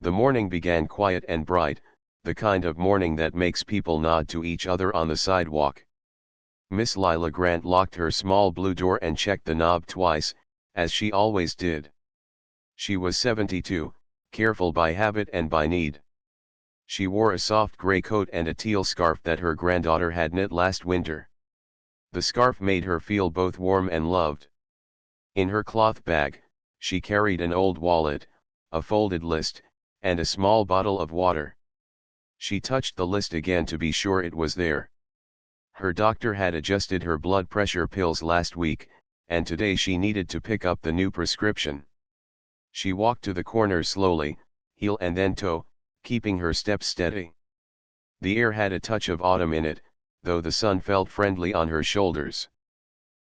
The morning began quiet and bright, the kind of morning that makes people nod to each other on the sidewalk. Miss Lila Grant locked her small blue door and checked the knob twice, as she always did. She was 72, careful by habit and by need. She wore a soft gray coat and a teal scarf that her granddaughter had knit last winter. The scarf made her feel both warm and loved. In her cloth bag, she carried an old wallet, a folded list, and a small bottle of water. She touched the list again to be sure it was there. Her doctor had adjusted her blood pressure pills last week, and today she needed to pick up the new prescription. She walked to the corner slowly, heel and then toe, keeping her steps steady. The air had a touch of autumn in it, though the sun felt friendly on her shoulders.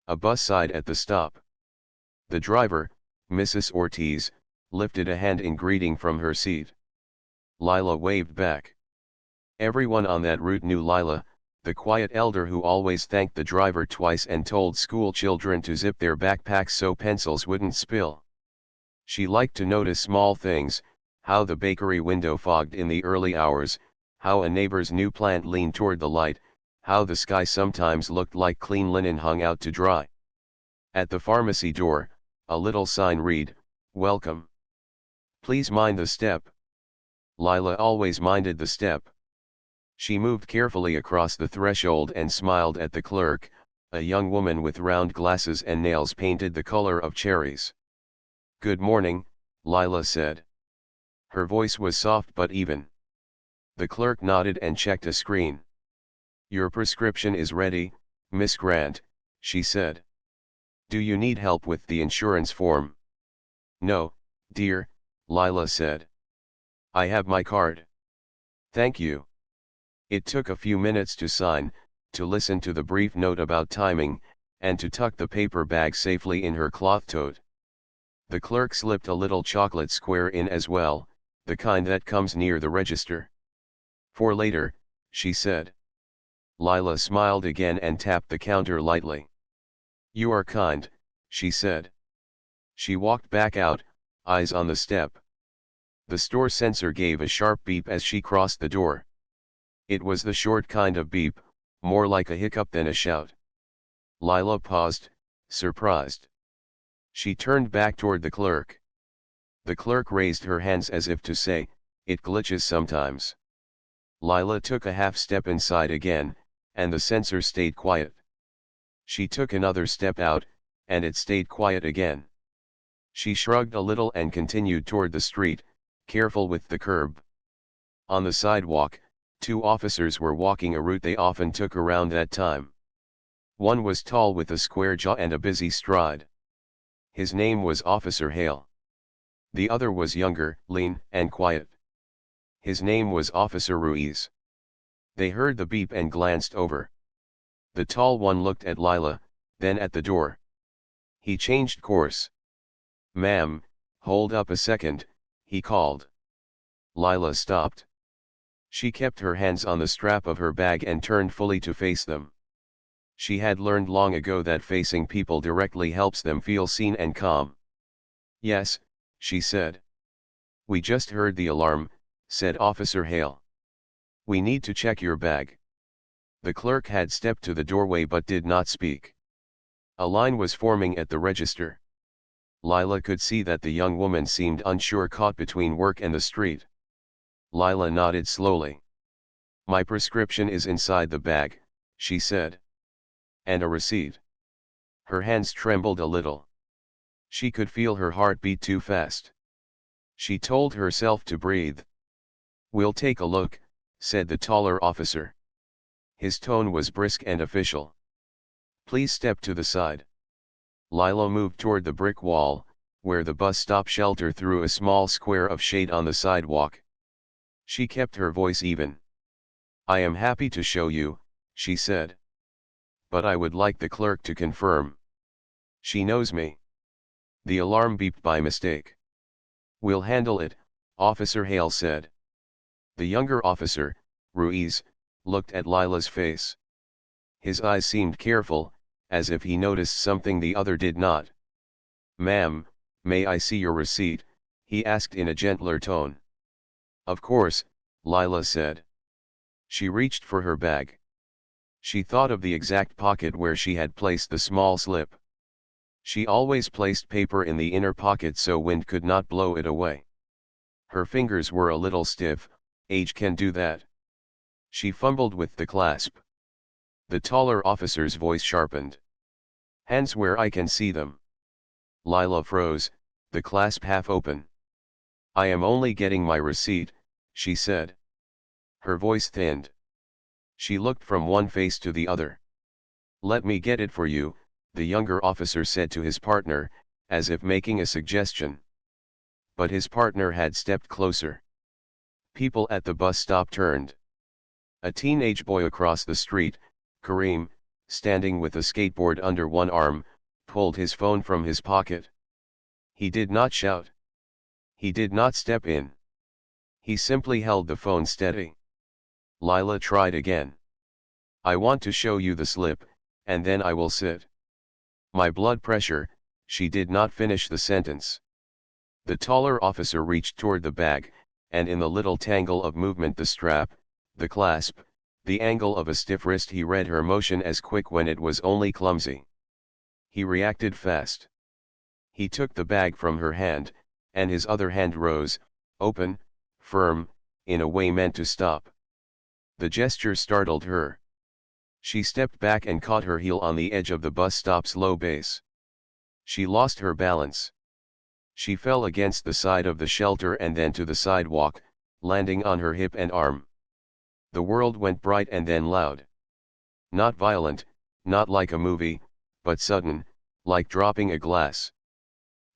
A bus sighed at the stop. The driver, Mrs. Ortiz, lifted a hand in greeting from her seat. Lila waved back. Everyone on that route knew Lila, the quiet elder who always thanked the driver twice and told school children to zip their backpacks so pencils wouldn't spill. She liked to notice small things, how the bakery window fogged in the early hours, how a neighbor's new plant leaned toward the light, how the sky sometimes looked like clean linen hung out to dry. At the pharmacy door, a little sign read, "Welcome. Please mind the step." Lila always minded the step. She moved carefully across the threshold and smiled at the clerk, a young woman with round glasses and nails painted the color of cherries. "Good morning," Lila said. Her voice was soft but even. The clerk nodded and checked a screen. "Your prescription is ready, Miss Grant," she said. "Do you need help with the insurance form?" "No, dear," Lila said. "I have my card." "Thank you." It took a few minutes to sign, to listen to the brief note about timing, and to tuck the paper bag safely in her cloth tote. The clerk slipped a little chocolate square in as well, the kind that comes near the register. "For later," she said. Lila smiled again and tapped the counter lightly. "You are kind," she said. She walked back out, eyes on the step. The store sensor gave a sharp beep as she crossed the door. It was the short kind of beep, more like a hiccup than a shout. Lila paused, surprised. She turned back toward the clerk. The clerk raised her hands as if to say, "It glitches sometimes." Lila took a half step inside again, and the sensor stayed quiet. She took another step out, and it stayed quiet again. She shrugged a little and continued toward the street, careful with the curb. On the sidewalk, two officers were walking a route they often took around that time. One was tall with a square jaw and a busy stride. His name was Officer Hale. The other was younger, lean, and quiet. His name was Officer Ruiz. They heard the beep and glanced over. The tall one looked at Lila, then at the door. He changed course. "Ma'am, hold up a second," he called. Lila stopped. She kept her hands on the strap of her bag and turned fully to face them. She had learned long ago that facing people directly helps them feel seen and calm. "Yes," she said. "We just heard the alarm," said Officer Hale. "We need to check your bag." The clerk had stepped to the doorway but did not speak. A line was forming at the register. Lila could see that the young woman seemed unsure, caught between work and the street. Lila nodded slowly. "My prescription is inside the bag," she said. "And a receipt." Her hands trembled a little. She could feel her heart beat too fast. She told herself to breathe. "We'll take a look," said the taller officer. His tone was brisk and official. "Please step to the side." Lila moved toward the brick wall, where the bus stop shelter threw a small square of shade on the sidewalk. She kept her voice even. "I am happy to show you," she said. "But I would like the clerk to confirm." "She knows me." The alarm beeped by mistake. "We'll handle it," Officer Hale said. The younger officer, Ruiz, looked at Lila's face. His eyes seemed careful, as if he noticed something the other did not. "Ma'am, may I see your receipt?" he asked in a gentler tone. Of course, Lila said. She reached for her bag. She thought of the exact pocket where she had placed the small slip. She always placed paper in the inner pocket so wind could not blow it away. Her fingers were a little stiff, age can do that. She fumbled with the clasp. The taller officer's voice sharpened. Hands where I can see them. Lila froze, the clasp half open. I am only getting my receipt, she said. Her voice thinned. She looked from one face to the other. Let me get it for you, the younger officer said to his partner, as if making a suggestion. But his partner had stepped closer. People at the bus stop turned. A teenage boy across the street, Kareem, standing with a skateboard under one arm, pulled his phone from his pocket. He did not shout. He did not step in. He simply held the phone steady. Lila tried again. I want to show you the slip, and then I will sit. My blood pressure, she did not finish the sentence. The taller officer reached toward the bag, and in the little tangle of movement the strap, the clasp, the angle of a stiff wrist he read her motion as quick when it was only clumsy. He reacted fast. He took the bag from her hand, and his other hand rose, open, firm, in a way meant to stop. The gesture startled her. She stepped back and caught her heel on the edge of the bus stop's low base. She lost her balance. She fell against the side of the shelter and then to the sidewalk, landing on her hip and arm. The world went bright and then loud. Not violent, not like a movie, but sudden, like dropping a glass.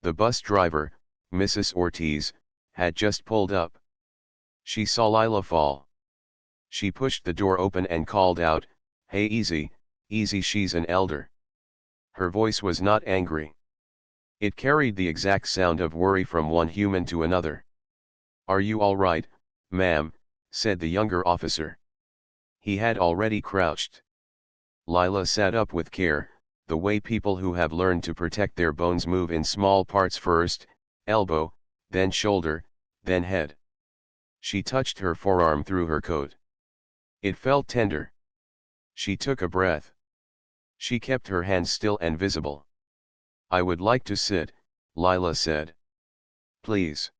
The bus driver, Mrs. Ortiz, had just pulled up. She saw Lila fall. She pushed the door open and called out, "Hey, easy, easy, she's an elder." Her voice was not angry. It carried the exact sound of worry from one human to another. "Are you all right, ma'am?" said the younger officer. He had already crouched. Lila sat up with care, the way people who have learned to protect their bones move in small parts first, elbow, then shoulder, then head. She touched her forearm through her coat. It felt tender. She took a breath. She kept her hands still and visible. "I would like to sit," Lila said. "Please."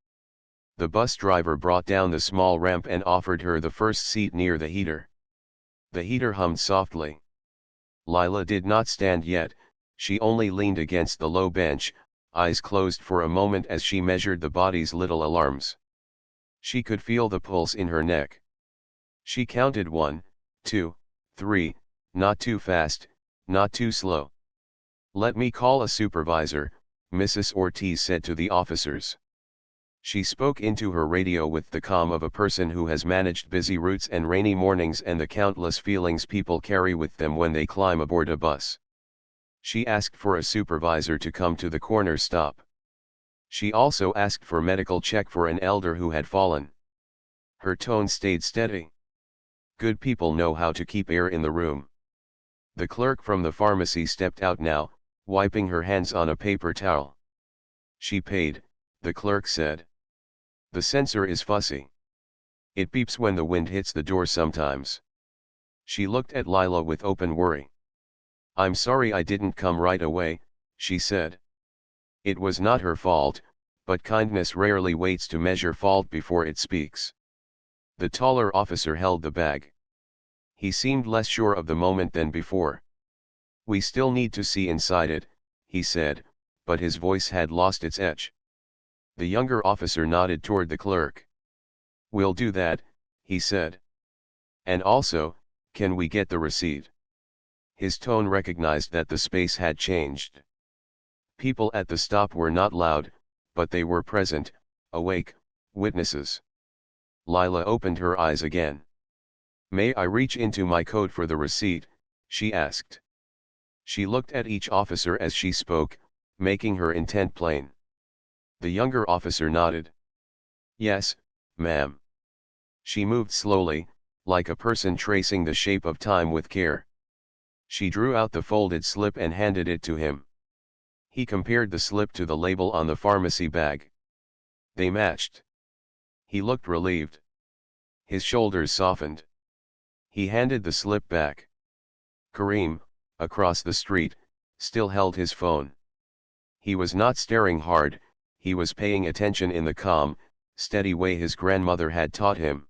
The bus driver brought down the small ramp and offered her the first seat near the heater. The heater hummed softly. Lila did not stand yet, she only leaned against the low bench, eyes closed for a moment as she measured the body's little alarms. She could feel the pulse in her neck. She counted 1, 2, 3, not too fast, not too slow. "Let me call a supervisor," Mrs. Ortiz said to the officers. She spoke into her radio with the calm of a person who has managed busy routes and rainy mornings and the countless feelings people carry with them when they climb aboard a bus. She asked for a supervisor to come to the corner stop. She also asked for medical check for an elder who had fallen. Her tone stayed steady. Good people know how to keep air in the room. The clerk from the pharmacy stepped out now, wiping her hands on a paper towel. "She paid," the clerk said. "The sensor is fussy. It beeps when the wind hits the door sometimes." She looked at Lila with open worry. "I'm sorry I didn't come right away," she said. It was not her fault, but kindness rarely waits to measure fault before it speaks. The taller officer held the bag. He seemed less sure of the moment than before. "We still need to see inside it," he said, but his voice had lost its edge. The younger officer nodded toward the clerk. "We'll do that," he said. "And also, can we get the receipt?" His tone recognized that the space had changed. People at the stop were not loud, but they were present, awake, witnesses. Lila opened her eyes again. "May I reach into my coat for the receipt?" she asked. She looked at each officer as she spoke, making her intent plain. The younger officer nodded. "Yes, ma'am." She moved slowly, like a person tracing the shape of time with care. She drew out the folded slip and handed it to him. He compared the slip to the label on the pharmacy bag. They matched. He looked relieved. His shoulders softened. He handed the slip back. Kareem, across the street, still held his phone. He was not staring hard, he was paying attention in the calm, steady way his grandmother had taught him.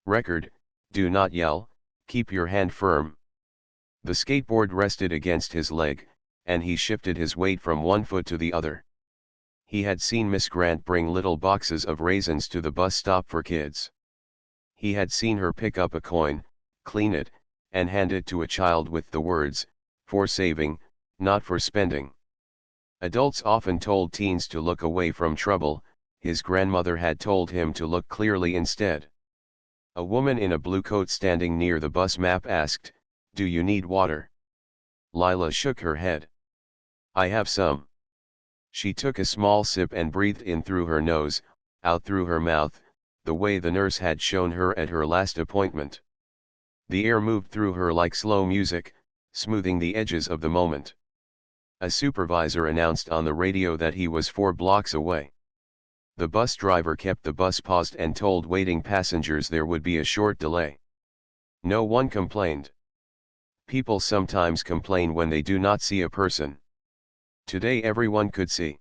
Record, do not yell, keep your hand firm. The skateboard rested against his leg, and he shifted his weight from one foot to the other. He had seen Miss Grant bring little boxes of raisins to the bus stop for kids. He had seen her pick up a coin, clean it, and hand it to a child with the words, "For saving, not for spending." Adults often told teens to look away from trouble, his grandmother had told him to look clearly instead. A woman in a blue coat standing near the bus map asked, "Do you need water?" Lila shook her head. "I have some." She took a small sip and breathed in through her nose, out through her mouth, the way the nurse had shown her at her last appointment. The air moved through her like slow music, smoothing the edges of the moment. A supervisor announced on the radio that he was 4 blocks away. The bus driver kept the bus paused and told waiting passengers there would be a short delay. No one complained. People sometimes complain when they do not see a person. Today everyone could see.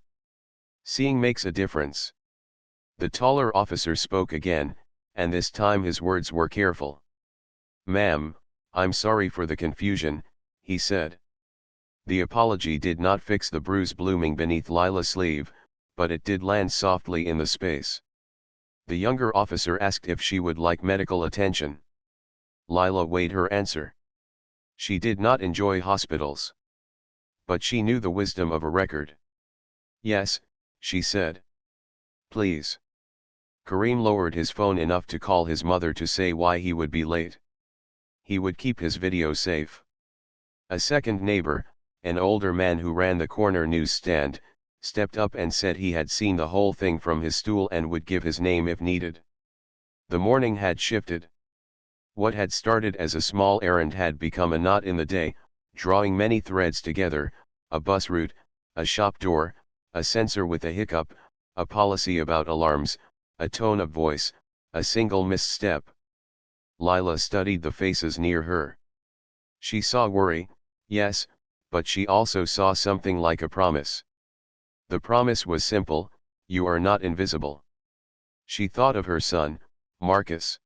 Seeing makes a difference. The taller officer spoke again, and this time his words were careful. "Ma'am, I'm sorry for the confusion," he said. The apology did not fix the bruise blooming beneath Lila's sleeve, but it did land softly in the space. The younger officer asked if she would like medical attention. Lila weighed her answer. She did not enjoy hospitals. But she knew the wisdom of a record. "Yes," she said. "Please." Kareem lowered his phone enough to call his mother to say why he would be late. He would keep his video safe. A second neighbor, an older man who ran the corner newsstand, stepped up and said he had seen the whole thing from his stool and would give his name if needed. The morning had shifted. What had started as a small errand had become a knot in the day, drawing many threads together: a bus route, a shop door, a sensor with a hiccup, a policy about alarms, a tone of voice, a single misstep. Lila studied the faces near her. She saw worry, yes, but she also saw something like a promise. The promise was simple: you are not invisible. She thought of her son, Marcus.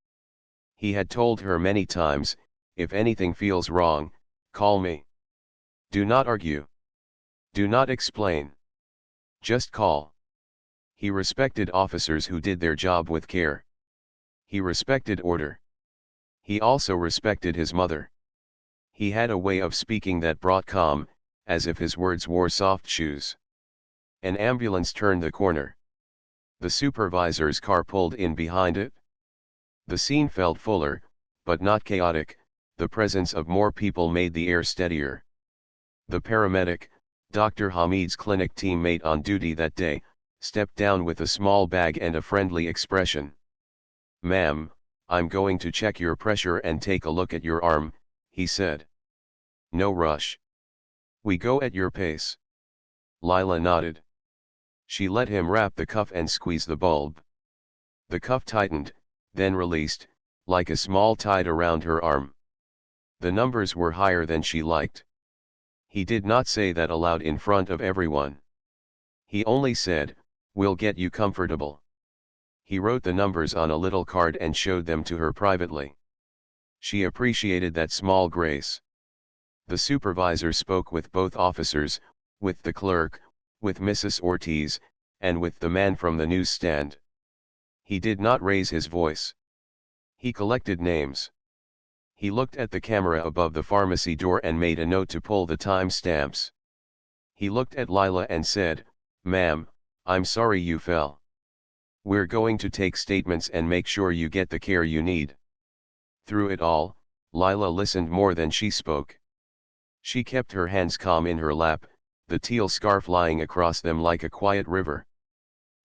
He had told her many times, "If anything feels wrong, call me. Do not argue. Do not explain. Just call." He respected officers who did their job with care. He respected order. He also respected his mother. He had a way of speaking that brought calm, as if his words wore soft shoes. An ambulance turned the corner. The supervisor's car pulled in behind it. The scene felt fuller, but not chaotic. The presence of more people made the air steadier. The paramedic, Dr. Hamid's clinic teammate on duty that day, stepped down with a small bag and a friendly expression. "Ma'am, I'm going to check your pressure and take a look at your arm," he said. "No rush. We go at your pace." Lila nodded. She let him wrap the cuff and squeeze the bulb. The cuff tightened, then released, like a small tide around her arm. The numbers were higher than she liked. He did not say that aloud in front of everyone. He only said, "We'll get you comfortable." He wrote the numbers on a little card and showed them to her privately. She appreciated that small grace. The supervisor spoke with both officers, with the clerk, with Mrs. Ortiz, and with the man from the newsstand. He did not raise his voice. He collected names. He looked at the camera above the pharmacy door and made a note to pull the time stamps. He looked at Lila and said, "Ma'am, I'm sorry you fell. We're going to take statements and make sure you get the care you need." Through it all, Lila listened more than she spoke. She kept her hands calm in her lap, the teal scarf lying across them like a quiet river.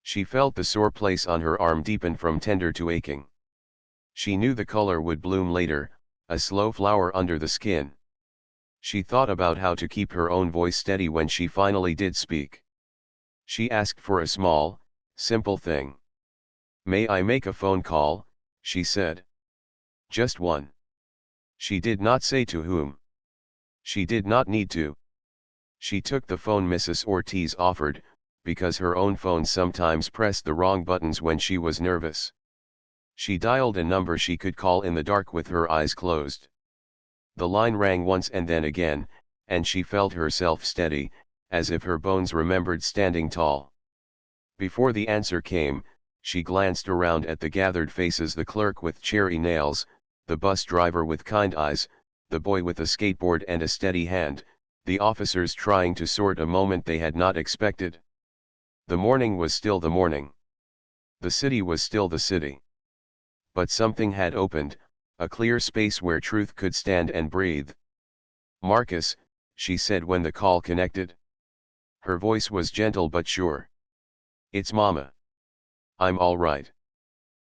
She felt the sore place on her arm deepen from tender to aching. She knew the color would bloom later, a slow flower under the skin. She thought about how to keep her own voice steady when she finally did speak. She asked for a small, simple thing. May I make a phone call? She said. Just one. She did not say to whom. She did not need to. She took the phone Mrs. Ortiz offered, because her own phone sometimes pressed the wrong buttons when she was nervous. She dialed a number she could call in the dark with her eyes closed. The line rang once and then again, and she felt herself steady, as if her bones remembered standing tall. Before the answer came, she glanced around at the gathered faces: the clerk with cherry nails, the bus driver with kind eyes, the boy with a skateboard and a steady hand, the officers trying to sort a moment they had not expected. The morning was still the morning. The city was still the city. But something had opened, a clear space where truth could stand and breathe. Marcus, she said when the call connected. Her voice was gentle but sure. It's Mama. I'm all right.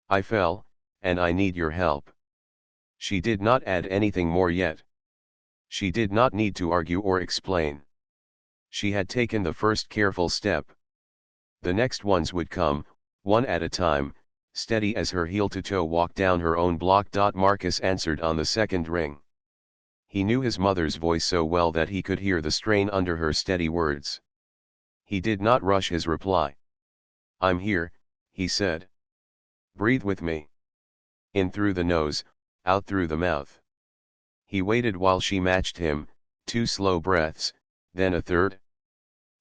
I fell, and I need your help. She did not add anything more yet. She did not need to argue or explain. She had taken the first careful step. The next ones would come, one at a time, steady as her heel-to-toe walk down her own block. Marcus answered on the second ring. He knew his mother's voice so well that he could hear the strain under her steady words. He did not rush his reply. I'm here, he said. Breathe with me. In through the nose, out through the mouth. He waited while she matched him, 2 slow breaths, then a third.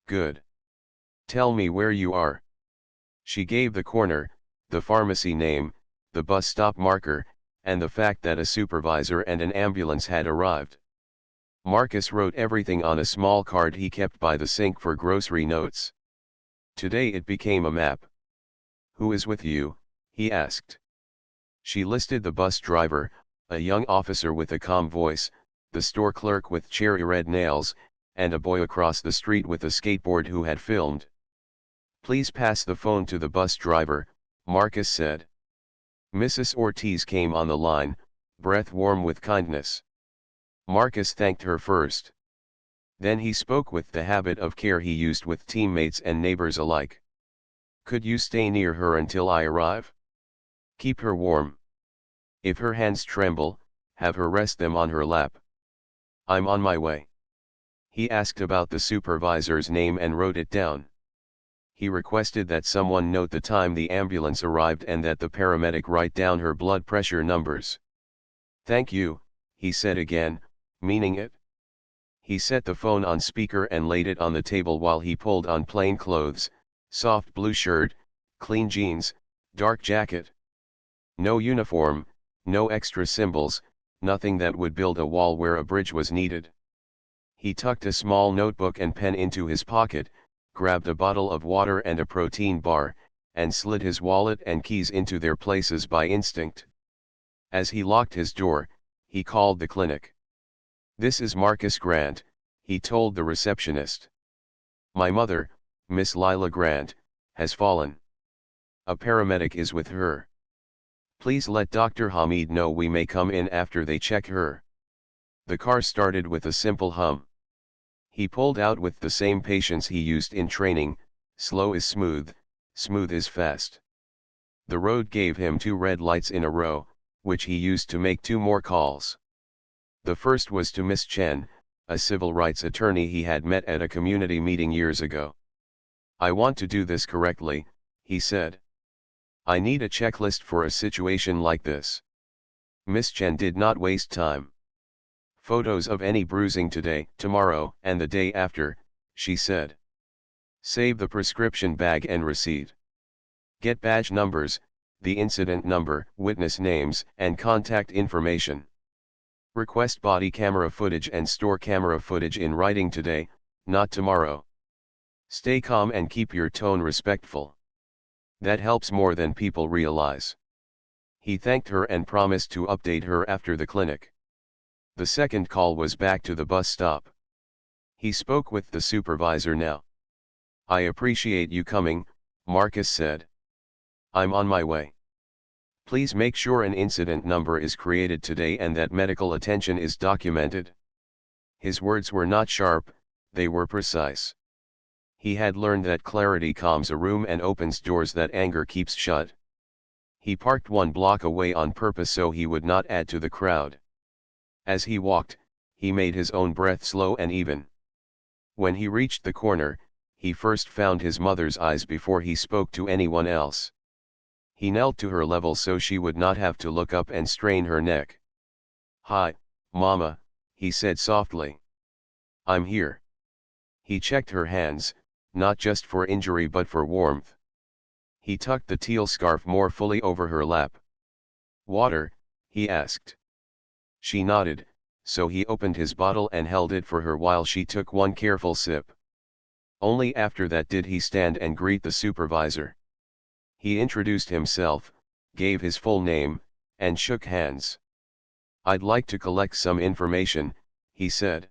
Good. Tell me where you are. She gave the corner, the pharmacy name, the bus stop marker, and the fact that a supervisor and an ambulance had arrived. Marcus wrote everything on a small card he kept by the sink for grocery notes. Today it became a map. Who is with you? He asked. She listed the bus driver, a young officer with a calm voice, the store clerk with cherry red nails, and a boy across the street with a skateboard who had filmed. Please pass the phone to the bus driver, Marcus said. Mrs. Ortiz came on the line, breath warm with kindness. Marcus thanked her first. Then he spoke with the habit of care he used with teammates and neighbors alike. Could you stay near her until I arrive? Keep her warm. If her hands tremble, have her rest them on her lap. I'm on my way. He asked about the supervisor's name and wrote it down. He requested that someone note the time the ambulance arrived and that the paramedic write down her blood pressure numbers. Thank you, he said again, meaning it. He set the phone on speaker and laid it on the table while he pulled on plain clothes, soft blue shirt, clean jeans, dark jacket. No uniform, no extra symbols, nothing that would build a wall where a bridge was needed. He tucked a small notebook and pen into his pocket, grabbed a bottle of water and a protein bar, and slid his wallet and keys into their places by instinct. As he locked his door, he called the clinic. This is Marcus Grant, he told the receptionist. My mother, Miss Lila Grant, has fallen. A paramedic is with her. Please let Dr. Hamid know we may come in after they check her. The car started with a simple hum. He pulled out with the same patience he used in training, slow is smooth, smooth is fast. The road gave him 2 red lights in a row, which he used to make 2 more calls. The first was to Miss Chen, a civil rights attorney he had met at a community meeting years ago. I want to do this correctly, he said. I need a checklist for a situation like this. Miss Chen did not waste time. Photos of any bruising today, tomorrow, and the day after, she said. Save the prescription bag and receipt. Get badge numbers, the incident number, witness names, and contact information. Request body camera footage and store camera footage in writing today, not tomorrow. Stay calm and keep your tone respectful. That helps more than people realize. He thanked her and promised to update her after the clinic. The second call was back to the bus stop. He spoke with the supervisor now. I appreciate you coming, Marcus said. I'm on my way. Please make sure an incident number is created today and that medical attention is documented. His words were not sharp, they were precise. He had learned that clarity calms a room and opens doors that anger keeps shut. He parked 1 block away on purpose so he would not add to the crowd. As he walked, he made his own breath slow and even. When he reached the corner, he first found his mother's eyes before he spoke to anyone else. He knelt to her level so she would not have to look up and strain her neck. "Hi, Mama," he said softly. "I'm here." He checked her hands, not just for injury but for warmth. He tucked the teal scarf more fully over her lap. "Water?" he asked. She nodded, so he opened his bottle and held it for her while she took one careful sip. Only after that did he stand and greet the supervisor. He introduced himself, gave his full name, and shook hands. "I'd like to collect some information," he said.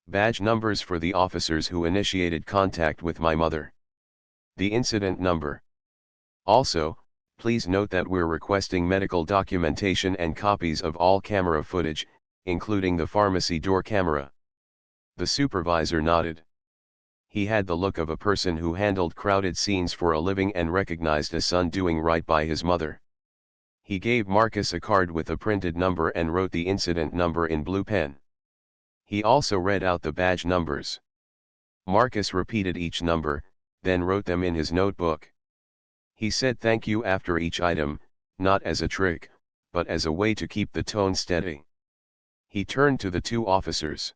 "Badge numbers for the officers who initiated contact with my mother. The incident number. Also, please note that we're requesting medical documentation and copies of all camera footage, including the pharmacy door camera." The supervisor nodded. He had the look of a person who handled crowded scenes for a living and recognized a son doing right by his mother. He gave Marcus a card with a printed number and wrote the incident number in blue pen. He also read out the badge numbers. Marcus repeated each number, then wrote them in his notebook. He said thank you after each item, not as a trick, but as a way to keep the tone steady. He turned to the 2 officers.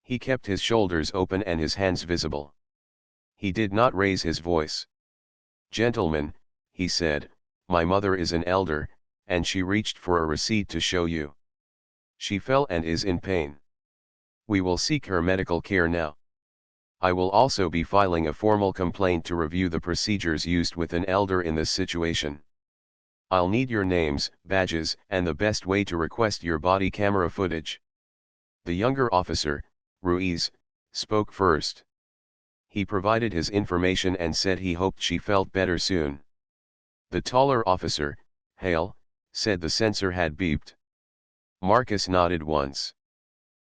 He kept his shoulders open and his hands visible. He did not raise his voice. "Gentlemen," he said, "my mother is an elder, and she reached for a receipt to show you. She fell and is in pain. We will seek her medical care now. I will also be filing a formal complaint to review the procedures used with an elder in this situation. I'll need your names, badges, and the best way to request your body camera footage." The younger officer, Ruiz, spoke first. He provided his information and said he hoped she felt better soon. The taller officer, Hale, said the sensor had beeped. Marcus nodded once.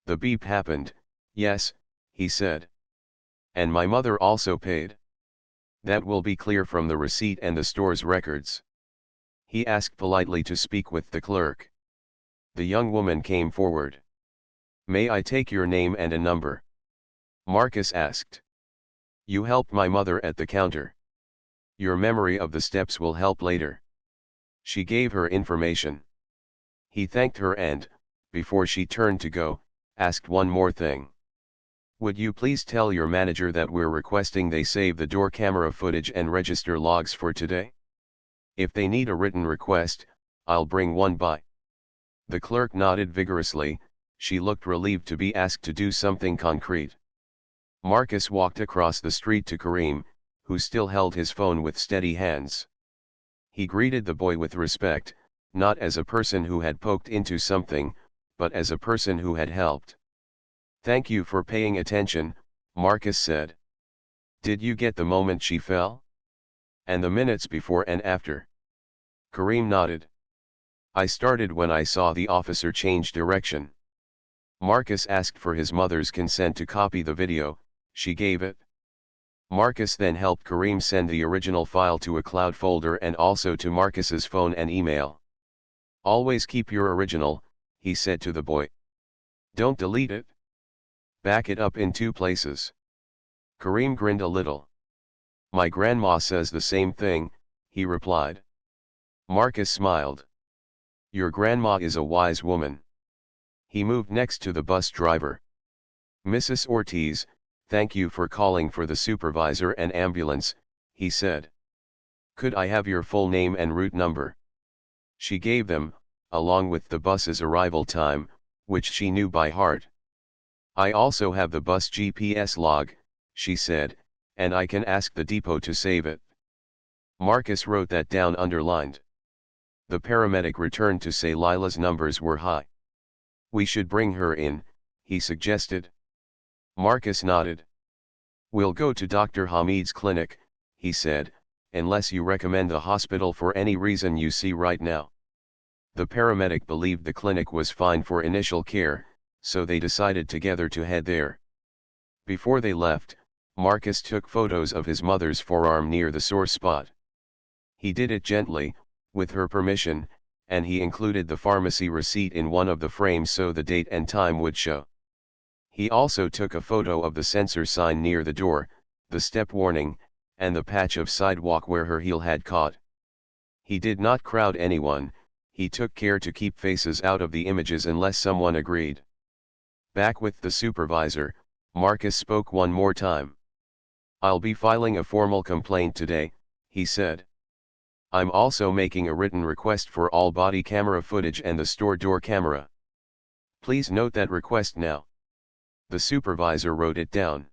"The beep happened, yes," he said. "And my mother also paid. That will be clear from the receipt and the store's records." He asked politely to speak with the clerk. The young woman came forward. "May I take your name and a number?" Marcus asked. "You helped my mother at the counter. Your memory of the steps will help later." She gave her information. He thanked her and, before she turned to go, asked one more thing. "Would you please tell your manager that we're requesting they save the door camera footage and register logs for today? If they need a written request, I'll bring one by." The clerk nodded vigorously. She looked relieved to be asked to do something concrete. Marcus walked across the street to Kareem, who still held his phone with steady hands. He greeted the boy with respect, not as a person who had poked into something, but as a person who had helped. "Thank you for paying attention," Marcus said. "Did you get the moment she fell? And the minutes before and after?" Kareem nodded. "I started when I saw the officer change direction." Marcus asked for his mother's consent to copy the video. She gave it. Marcus then helped Kareem send the original file to a cloud folder and also to Marcus's phone and email. "Always keep your original," he said to the boy. "Don't delete it. Back it up in 2 places." Kareem grinned a little. "My grandma says the same thing," he replied. Marcus smiled. "Your grandma is a wise woman." He moved next to the bus driver. "Mrs. Ortiz, thank you for calling for the supervisor and ambulance," he said. "Could I have your full name and route number?" She gave them, along with the bus's arrival time, which she knew by heart. "I also have the bus GPS log," she said, "and I can ask the depot to save it." Marcus wrote that down underlined. The paramedic returned to say Lila's numbers were high. "We should bring her in," he suggested. Marcus nodded. "We'll go to Dr. Hamid's clinic," he said, "unless you recommend the hospital for any reason you see right now." The paramedic believed the clinic was fine for initial care, so they decided together to head there. Before they left, Marcus took photos of his mother's forearm near the sore spot. He did it gently, with her permission, and he included the pharmacy receipt in one of the frames so the date and time would show. He also took a photo of the sensor sign near the door, the step warning, and the patch of sidewalk where her heel had caught. He did not crowd anyone, he took care to keep faces out of the images unless someone agreed. Back with the supervisor, Marcus spoke one more time. "I'll be filing a formal complaint today," he said. "I'm also making a written request for all body camera footage and the store door camera. Please note that request now." The supervisor wrote it down.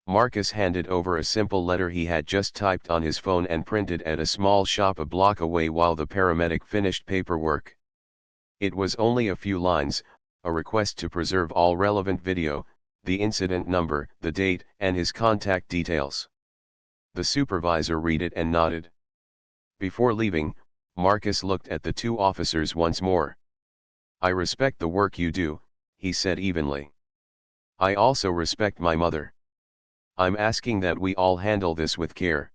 Marcus handed over a simple letter he had just typed on his phone and printed at a small shop a block away while the paramedic finished paperwork. It was only a few lines, a request to preserve all relevant video, the incident number, the date, and his contact details. The supervisor read it and nodded. Before leaving, Marcus looked at the two officers once more. "I respect the work you do," he said evenly. "I also respect my mother. I'm asking that we all handle this with care."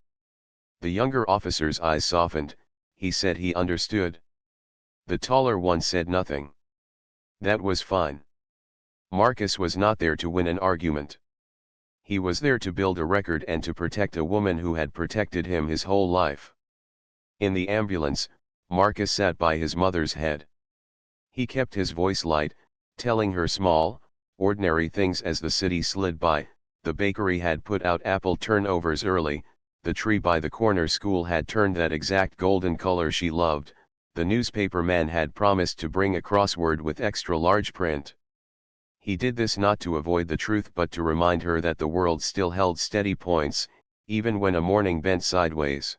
The younger officer's eyes softened, he said he understood. The taller one said nothing. That was fine. Marcus was not there to win an argument. He was there to build a record and to protect a woman who had protected him his whole life. In the ambulance, Marcus sat by his mother's head. He kept his voice light, telling her small, ordinary things as the city slid by. The bakery had put out apple turnovers early, the tree by the corner school had turned that exact golden color she loved, the newspaper man had promised to bring a crossword with extra large print. He did this not to avoid the truth but to remind her that the world still held steady points, even when a morning bent sideways.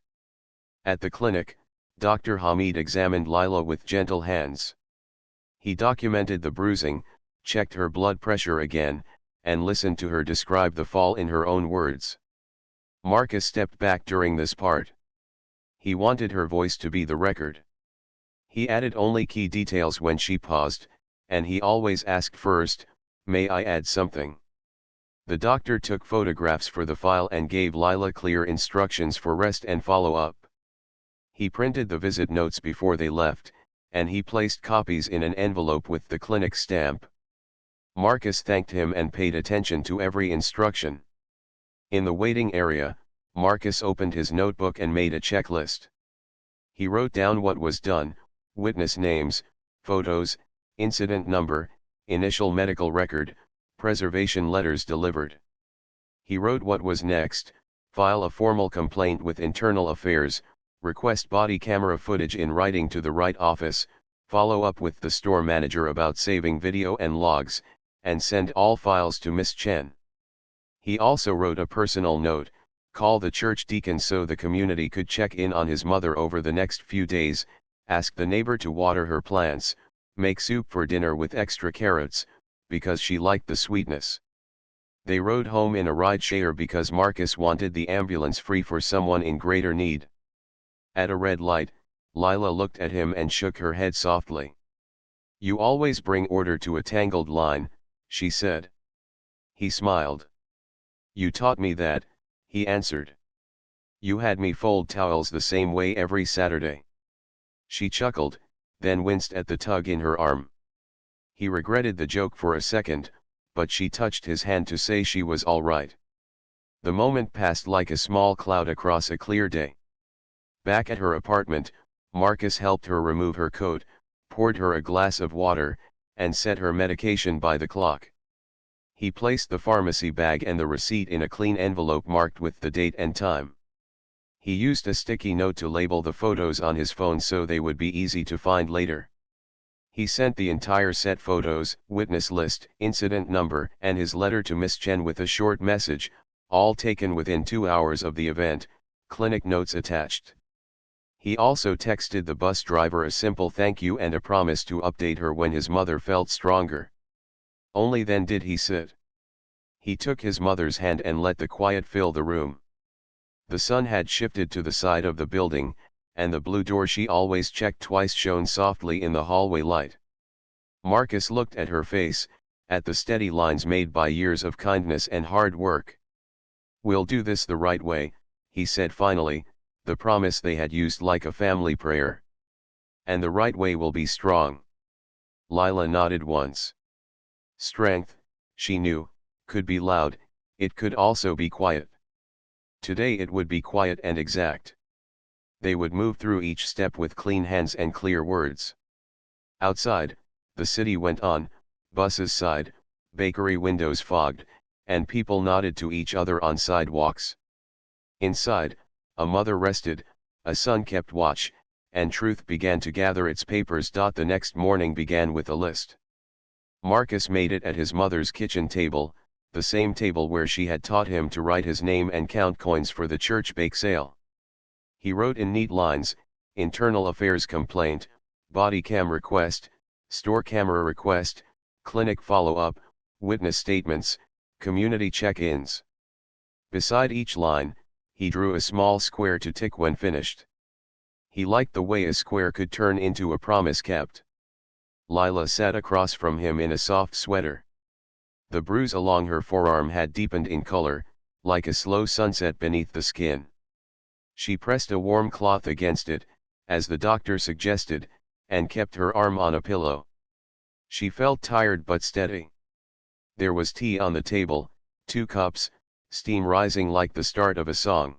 At the clinic, Dr. Hamid examined Lila with gentle hands. He documented the bruising, checked her blood pressure again, and listened to her describe the fall in her own words. Marcus stepped back during this part. He wanted her voice to be the record. He added only key details when she paused, and he always asked first, "May I add something?" The doctor took photographs for the file and gave Lila clear instructions for rest and follow-up. He printed the visit notes before they left, and he placed copies in an envelope with the clinic stamp. Marcus thanked him and paid attention to every instruction. In the waiting area, Marcus opened his notebook and made a checklist. He wrote down what was done, witness names, photos, incident number, initial medical record, preservation letters delivered. He wrote what was next: file a formal complaint with Internal Affairs, request body camera footage in writing to the right office, follow up with the store manager about saving video and logs, and send all files to Miss Chen. He also wrote a personal note: call the church deacon so the community could check in on his mother over the next few days, ask the neighbor to water her plants, make soup for dinner with extra carrots, because she liked the sweetness. They rode home in a ride-share because Marcus wanted the ambulance free for someone in greater need. At a red light, Lila looked at him and shook her head softly. "You always bring order to a tangled line," she said. He smiled. "You taught me that," he answered. "You had me fold towels the same way every Saturday." She chuckled, then winced at the tug in her arm. He regretted the joke for a second, but she touched his hand to say she was all right. The moment passed like a small cloud across a clear day. Back at her apartment, Marcus helped her remove her coat, poured her a glass of water, and set her medication by the clock. He placed the pharmacy bag and the receipt in a clean envelope marked with the date and time. He used a sticky note to label the photos on his phone so they would be easy to find later. He sent the entire set: photos, witness list, incident number, and his letter to Miss Chen with a short message, all taken within 2 hours of the event, clinic notes attached. He also texted the bus driver a simple thank you and a promise to update her when his mother felt stronger. Only then did he sit. He took his mother's hand and let the quiet fill the room. The sun had shifted to the side of the building, and the blue door she always checked twice shone softly in the hallway light. Marcus looked at her face, at the steady lines made by years of kindness and hard work. "We'll do this the right way," he said finally, the promise they had used like a family prayer. And the right way will be strong. Lila nodded once. Strength, she knew, could be loud, it could also be quiet. Today it would be quiet and exact. They would move through each step with clean hands and clear words. Outside, the city went on, buses sighed, bakery windows fogged, and people nodded to each other on sidewalks. Inside, a mother rested, a son kept watch, and Truth began to gather its papers. The next morning began with a list. Marcus made it at his mother's kitchen table, the same table where she had taught him to write his name and count coins for the church bake sale. He wrote in neat lines: internal affairs complaint, body cam request, store camera request, clinic follow-up, witness statements, community check-ins. Beside each line, he drew a small square to tick when finished. He liked the way a square could turn into a promise kept. Lila sat across from him in a soft sweater. The bruise along her forearm had deepened in color, like a slow sunset beneath the skin. She pressed a warm cloth against it, as the doctor suggested, and kept her arm on a pillow. She felt tired but steady. There was tea on the table, 2 cups, steam rising like the start of a song.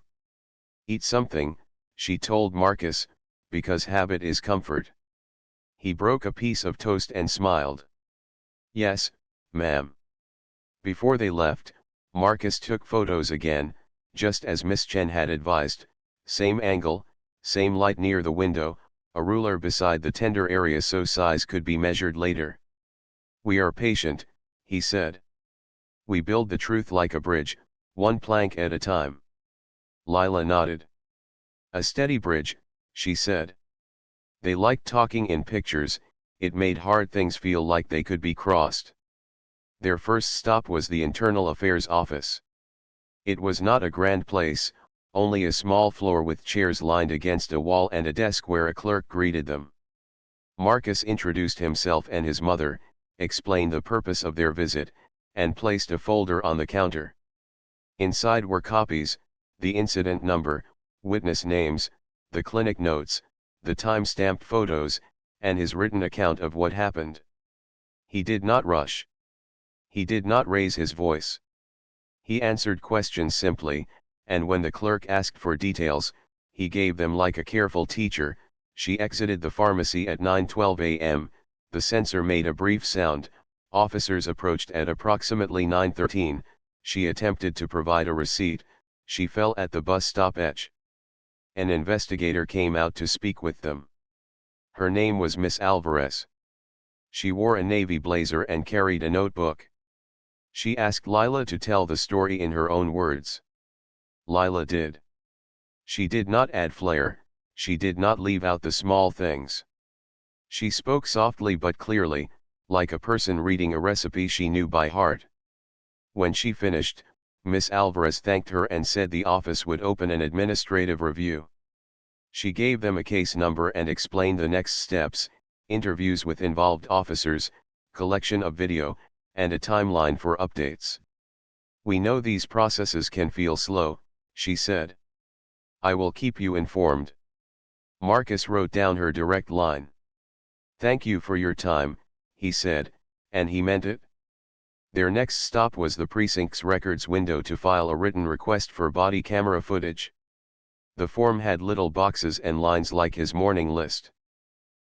Eat something, she told Marcus, because habit is comfort. He broke a piece of toast and smiled. Yes, ma'am. Before they left, Marcus took photos again, just as Miss Chen had advised, same angle, same light near the window, a ruler beside the tender area so size could be measured later. We are patient, he said. We build the truth like a bridge, one plank at a time. Lila nodded. A steady bridge, she said. They liked talking in pictures, it made hard things feel like they could be crossed. Their first stop was the Internal Affairs office. It was not a grand place, only a small floor with chairs lined against a wall and a desk where a clerk greeted them. Marcus introduced himself and his mother, explained the purpose of their visit, and placed a folder on the counter. Inside were copies, the incident number, witness names, the clinic notes, the time-stamped photos, and his written account of what happened. He did not rush. He did not raise his voice. He answered questions simply, and when the clerk asked for details, he gave them like a careful teacher. She exited the pharmacy at 9:12 a.m., the sensor made a brief sound, officers approached at approximately 9:13, she attempted to provide a receipt, she fell at the bus stop edge. An investigator came out to speak with them. Her name was Miss Alvarez. She wore a navy blazer and carried a notebook. She asked Lila to tell the story in her own words. Lila did. She did not add flair, she did not leave out the small things. She spoke softly but clearly, like a person reading a recipe she knew by heart. When she finished, Miss Alvarez thanked her and said the office would open an administrative review. She gave them a case number and explained the next steps, interviews with involved officers, collection of video, and a timeline for updates. We know these processes can feel slow, she said. I will keep you informed. Marcus wrote down her direct line. Thank you for your time, he said, and he meant it. Their next stop was the precinct's records window to file a written request for body camera footage. The form had little boxes and lines like his morning list.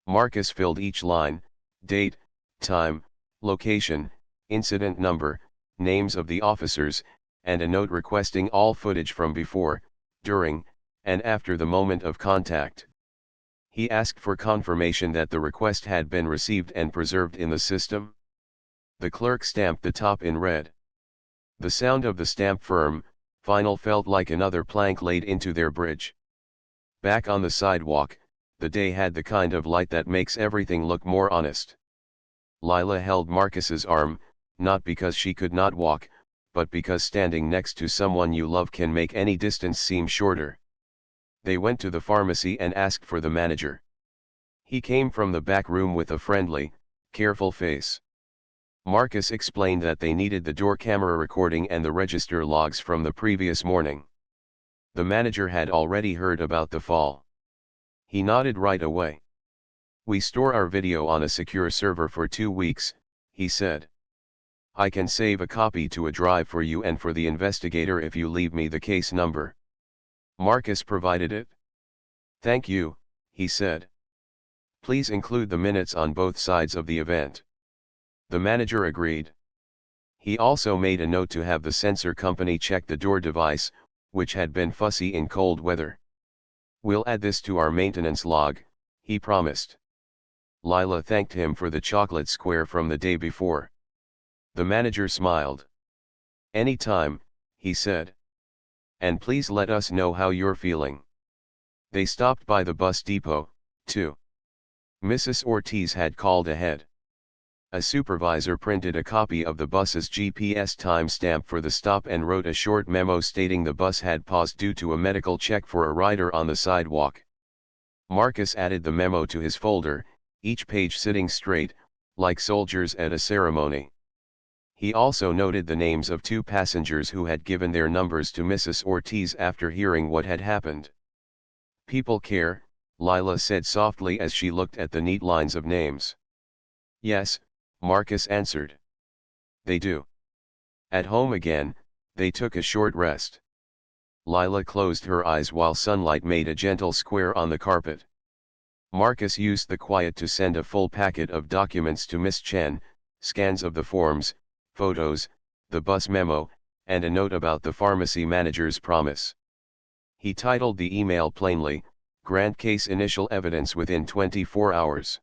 Marcus filled each line, date, time, location, incident number, names of the officers, and a note requesting all footage from before, during, and after the moment of contact. He asked for confirmation that the request had been received and preserved in the system. The clerk stamped the top in red. The sound of the stamp firm, final felt like another plank laid into their bridge. Back on the sidewalk, the day had the kind of light that makes everything look more honest. Lila held Marcus's arm, not because she could not walk, but because standing next to someone you love can make any distance seem shorter. They went to the pharmacy and asked for the manager. He came from the back room with a friendly, careful face. Marcus explained that they needed the door camera recording and the register logs from the previous morning. The manager had already heard about the fall. He nodded right away. "We store our video on a secure server for 2 weeks," he said. "I can save a copy to a drive for you and for the investigator if you leave me the case number." Marcus provided it. "Thank you," he said. "Please include the minutes on both sides of the event." The manager agreed. He also made a note to have the sensor company check the door device, which had been fussy in cold weather. "We'll add this to our maintenance log," he promised. Lila thanked him for the chocolate square from the day before. The manager smiled. "Anytime," he said. "And please let us know how you're feeling." They stopped by the bus depot, too. Mrs. Ortiz had called ahead. A supervisor printed a copy of the bus's GPS timestamp for the stop and wrote a short memo stating the bus had paused due to a medical check for a rider on the sidewalk. Marcus added the memo to his folder, each page sitting straight, like soldiers at a ceremony. He also noted the names of 2 passengers who had given their numbers to Mrs. Ortiz after hearing what had happened. "People care," Lila said softly as she looked at the neat lines of names. "Yes," Marcus answered. "They do." At home again, they took a short rest. Lila closed her eyes while sunlight made a gentle square on the carpet. Marcus used the quiet to send a full packet of documents to Miss Chen, scans of the forms, photos, the bus memo, and a note about the pharmacy manager's promise. He titled the email plainly, "Grant case initial evidence within 24 hours.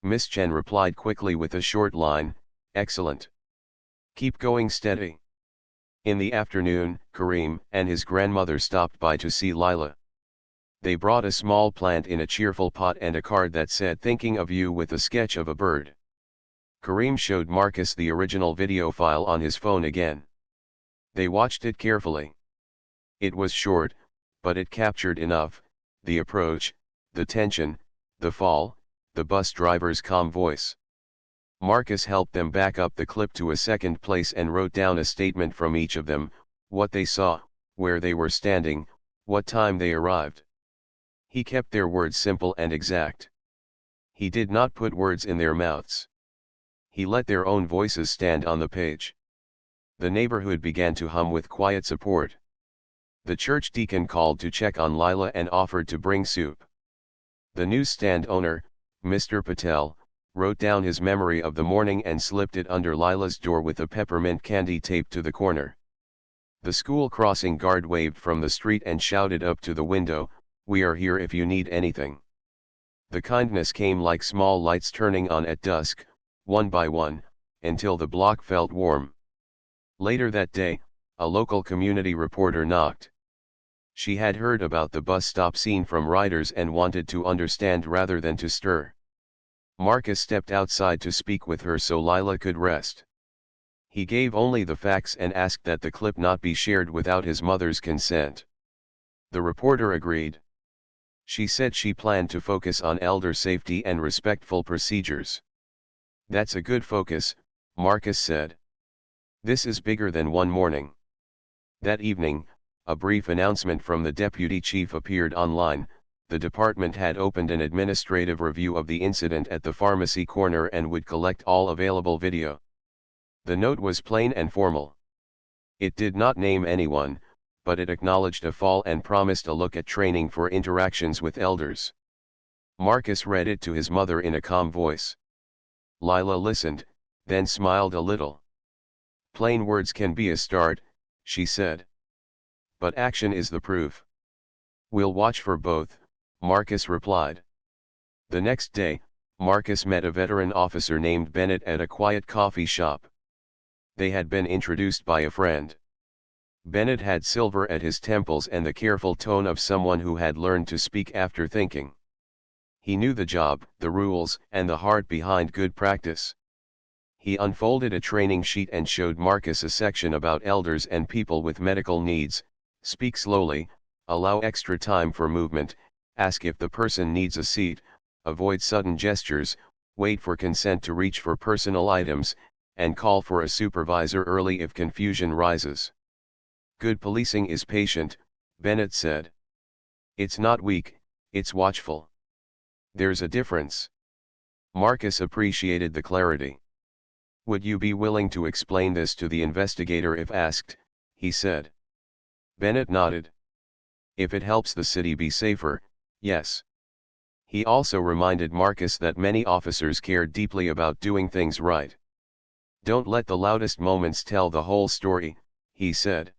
Miss Chen replied quickly with a short line, "Excellent. Keep going steady." In the afternoon, Kareem and his grandmother stopped by to see Lila. They brought a small plant in a cheerful pot and a card that said "Thinking of you" with a sketch of a bird. Kareem showed Marcus the original video file on his phone again. They watched it carefully. It was short, but it captured enough: the approach, the tension, the fall, the bus driver's calm voice. Marcus helped them back up the clip to a second place and wrote down a statement from each of them, what they saw, where they were standing, what time they arrived. He kept their words simple and exact. He did not put words in their mouths. He let their own voices stand on the page. The neighborhood began to hum with quiet support. The church deacon called to check on Lila and offered to bring soup. The newsstand owner, Mr. Patel, wrote down his memory of the morning and slipped it under Lila's door with a peppermint candy taped to the corner. The school crossing guard waved from the street and shouted up to the window, "We are here if you need anything." The kindness came like small lights turning on at dusk, one by one, until the block felt warm. Later that day, a local community reporter knocked. She had heard about the bus stop scene from riders and wanted to understand rather than to stir. Marcus stepped outside to speak with her so Lila could rest. He gave only the facts and asked that the clip not be shared without his mother's consent. The reporter agreed. She said she planned to focus on elder safety and respectful procedures. "That's a good focus," Marcus said. "This is bigger than one morning." That evening, a brief announcement from the deputy chief appeared online. The department had opened an administrative review of the incident at the pharmacy corner and would collect all available video. The note was plain and formal. It did not name anyone, but it acknowledged a fall and promised a look at training for interactions with elders. Marcus read it to his mother in a calm voice. Lila listened, then smiled a little. "Plain words can be a start," she said. "But action is the proof." "We'll watch for both," Marcus replied. The next day, Marcus met a veteran officer named Bennett at a quiet coffee shop. They had been introduced by a friend. Bennett had silver at his temples and the careful tone of someone who had learned to speak after thinking. He knew the job, the rules, and the heart behind good practice. He unfolded a training sheet and showed Marcus a section about elders and people with medical needs: speak slowly, allow extra time for movement, ask if the person needs a seat, avoid sudden gestures, wait for consent to reach for personal items, and call for a supervisor early if confusion rises. Good policing is patient, Bennett said. It's not weak, it's watchful. There's a difference. Marcus appreciated the clarity. Would you be willing to explain this to the investigator if asked? He said. Bennett nodded. If it helps the city be safer, yes. He also reminded Marcus that many officers cared deeply about doing things right. Don't let the loudest moments tell the whole story, he said.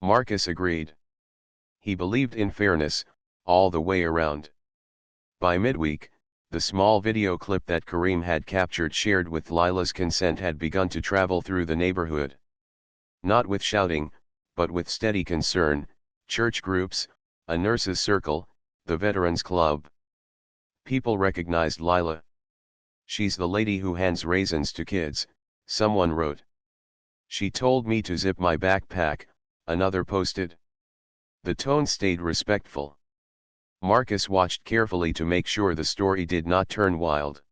Marcus agreed. He believed in fairness, all the way around. By midweek, the small video clip that Kareem had captured shared with Lila's consent had begun to travel through the neighborhood. Not with shouting, but with steady concern, church groups, a nurses' circle, the veterans club. People recognized Lila. She's the lady who hands raisins to kids, someone wrote. She told me to zip my backpack, another posted. The tone stayed respectful. Marcus watched carefully to make sure the story did not turn wild.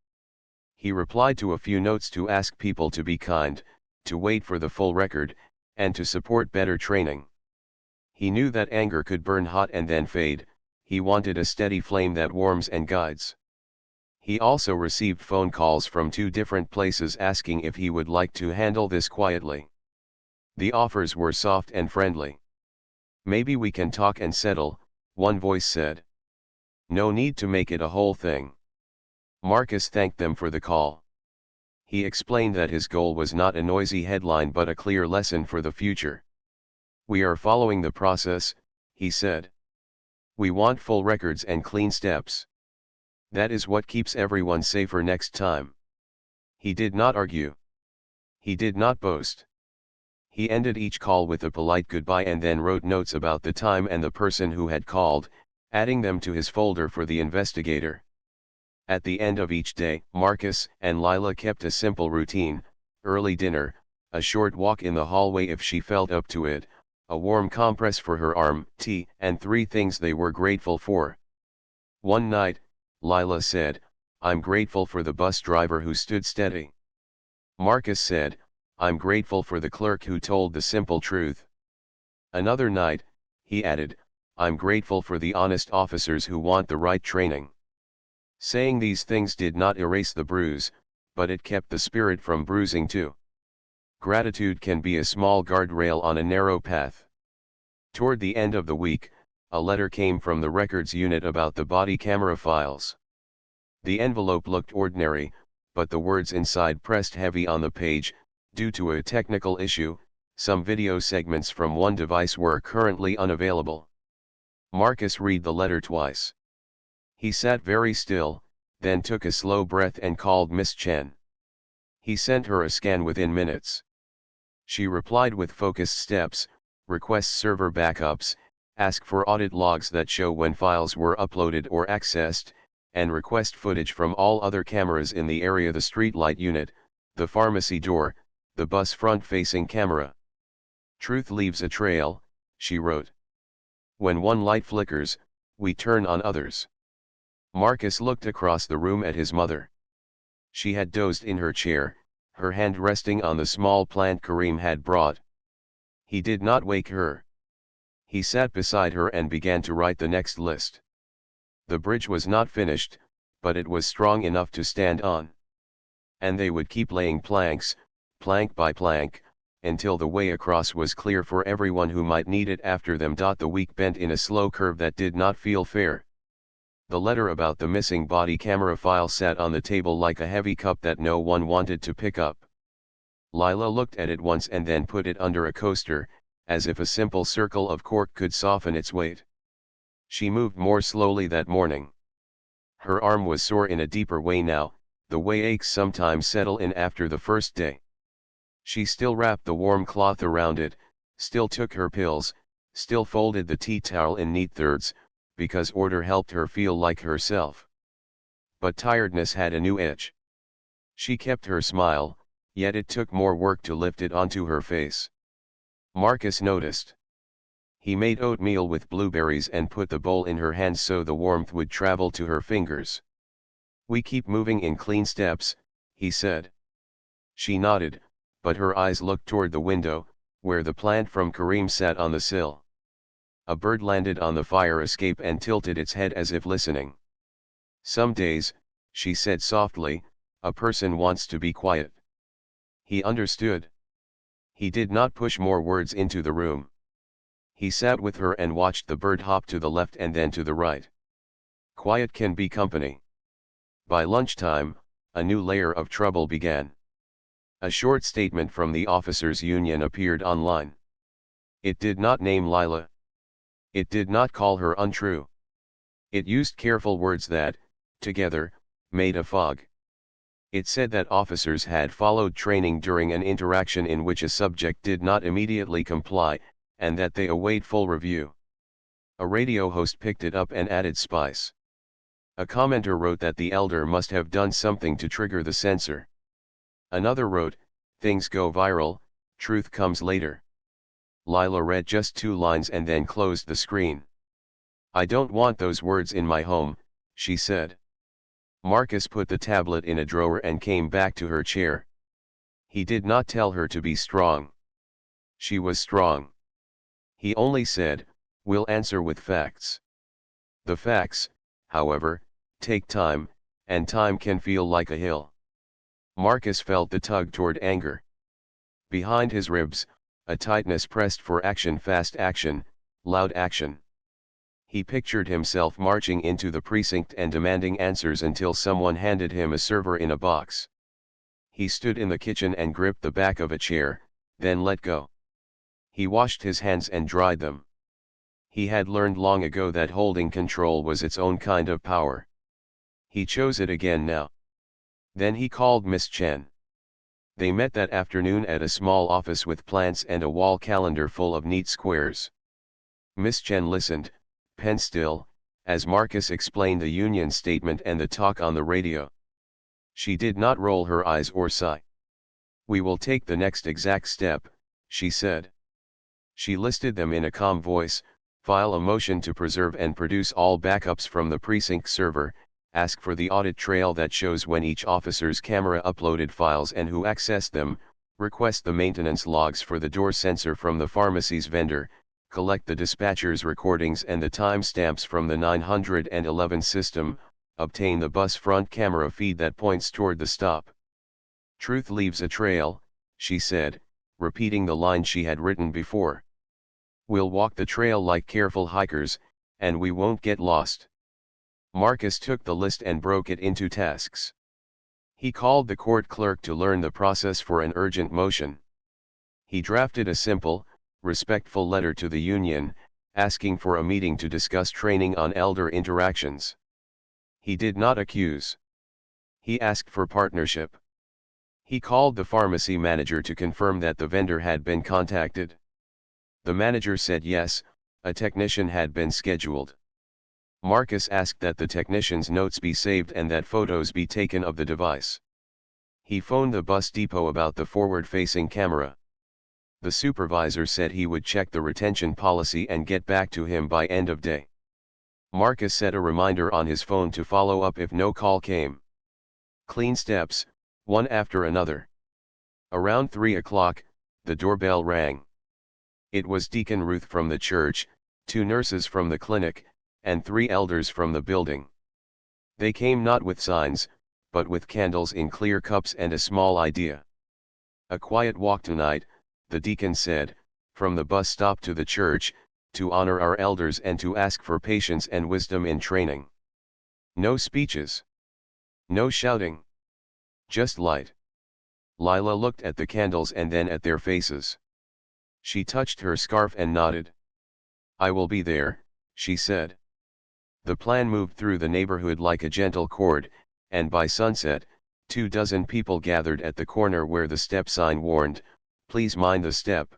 He replied to a few notes to ask people to be kind, to wait for the full record, and to support better training. He knew that anger could burn hot and then fade. He wanted a steady flame that warms and guides. He also received phone calls from 2 different places asking if he would like to handle this quietly. The offers were soft and friendly. Maybe we can talk and settle, one voice said. No need to make it a whole thing. Marcus thanked them for the call. He explained that his goal was not a noisy headline but a clear lesson for the future. We are following the process, he said. We want full records and clean steps. That is what keeps everyone safer next time. He did not argue. He did not boast. He ended each call with a polite goodbye and then wrote notes about the time and the person who had called, adding them to his folder for the investigator. At the end of each day, Marcus and Lila kept a simple routine: early dinner, a short walk in the hallway if she felt up to it, a warm compress for her arm, tea, and 3 things they were grateful for. One night, Lila said, "I'm grateful for the bus driver who stood steady." Marcus said, "I'm grateful for the clerk who told the simple truth." Another night, he added, "I'm grateful for the honest officers who want the right training." Saying these things did not erase the bruise, but it kept the spirit from bruising too. Gratitude can be a small guardrail on a narrow path. Toward the end of the week, a letter came from the records unit about the body camera files. The envelope looked ordinary, but the words inside pressed heavy on the page. Due to a technical issue, some video segments from one device were currently unavailable. Marcus read the letter twice. He sat very still, then took a slow breath and called Miss Chen. He sent her a scan within minutes. She replied with focused steps: request server backups, ask for audit logs that show when files were uploaded or accessed, and request footage from all other cameras in the area: the streetlight unit, the pharmacy door, the bus front-facing camera. Truth leaves a trail, she wrote. When one light flickers, we turn on others. Marcus looked across the room at his mother. She had dozed in her chair, her hand resting on the small plant Kareem had brought. He did not wake her. He sat beside her and began to write the next list. The bridge was not finished, but it was strong enough to stand on. And they would keep laying planks, plank by plank, until the way across was clear for everyone who might need it after them. The week bent in a slow curve that did not feel fair. The letter about the missing body camera file sat on the table like a heavy cup that no one wanted to pick up. Lila looked at it once and then put it under a coaster, as if a simple circle of cork could soften its weight. She moved more slowly that morning. Her arm was sore in a deeper way now, the way aches sometimes settle in after the first day. She still wrapped the warm cloth around it, still took her pills, still folded the tea towel in neat thirds, because order helped her feel like herself. But tiredness had a new edge. She kept her smile, yet it took more work to lift it onto her face. Marcus noticed. He made oatmeal with blueberries and put the bowl in her hands so the warmth would travel to her fingers. "We keep moving in clean steps," he said. She nodded, but her eyes looked toward the window, where the plant from Kareem sat on the sill. A bird landed on the fire escape and tilted its head as if listening. "Some days," she said softly, "a person wants to be quiet." He understood. He did not push more words into the room. He sat with her and watched the bird hop to the left and then to the right. Quiet can be company. By lunchtime, a new layer of trouble began. A short statement from the officers' union appeared online. It did not name Lila. It did not call her untrue. It used careful words that, together, made a fog. It said that officers had followed training during an interaction in which a subject did not immediately comply, and that they await full review. A radio host picked it up and added spice. A commenter wrote that the elder must have done something to trigger the censor. Another wrote, "Things go viral, truth comes later." Lila read just 2 lines and then closed the screen. "I don't want those words in my home," she said. Marcus put the tablet in a drawer and came back to her chair. He did not tell her to be strong. She was strong. He only said, "We'll answer with facts." The facts, however, take time, and time can feel like a hill. Marcus felt the tug toward anger. Behind his ribs, a tightness pressed for action, fast action, loud action. He pictured himself marching into the precinct and demanding answers until someone handed him a server in a box. He stood in the kitchen and gripped the back of a chair, then let go. He washed his hands and dried them. He had learned long ago that holding control was its own kind of power. He chose it again now. Then he called Miss Chen. They met that afternoon at a small office with plants and a wall calendar full of neat squares. Miss Chen listened, pen still, as Marcus explained the union statement and the talk on the radio. She did not roll her eyes or sigh. "We will take the next exact step," she said. She listed them in a calm voice: file a motion to preserve and produce all backups from the precinct server, ask for the audit trail that shows when each officer's camera uploaded files and who accessed them, request the maintenance logs for the door sensor from the pharmacy's vendor, collect the dispatcher's recordings and the timestamps from the 911 system, obtain the bus front camera feed that points toward the stop. "Truth leaves a trail," she said, repeating the line she had written before. "We'll walk the trail like careful hikers, and we won't get lost." Marcus took the list and broke it into tasks. He called the court clerk to learn the process for an urgent motion. He drafted a simple, respectful letter to the union, asking for a meeting to discuss training on elder interactions. He did not accuse. He asked for partnership. He called the pharmacy manager to confirm that the vendor had been contacted. The manager said yes, a technician had been scheduled. Marcus asked that the technician's notes be saved and that photos be taken of the device. He phoned the bus depot about the forward-facing camera. The supervisor said he would check the retention policy and get back to him by end of day. Marcus set a reminder on his phone to follow up if no call came. Clean steps, one after another. Around 3 o'clock, the doorbell rang. It was Deacon Ruth from the church, 2 nurses from the clinic, and 3 elders from the building. They came not with signs, but with candles in clear cups and a small idea. "A quiet walk tonight," the deacon said, "from the bus stop to the church, to honor our elders and to ask for patience and wisdom in training. No speeches. No shouting. Just light." Lila looked at the candles and then at their faces. She touched her scarf and nodded. "I will be there," she said. The plan moved through the neighborhood like a gentle chord, and by sunset, 24 people gathered at the corner where the step sign warned, "Please mind the step."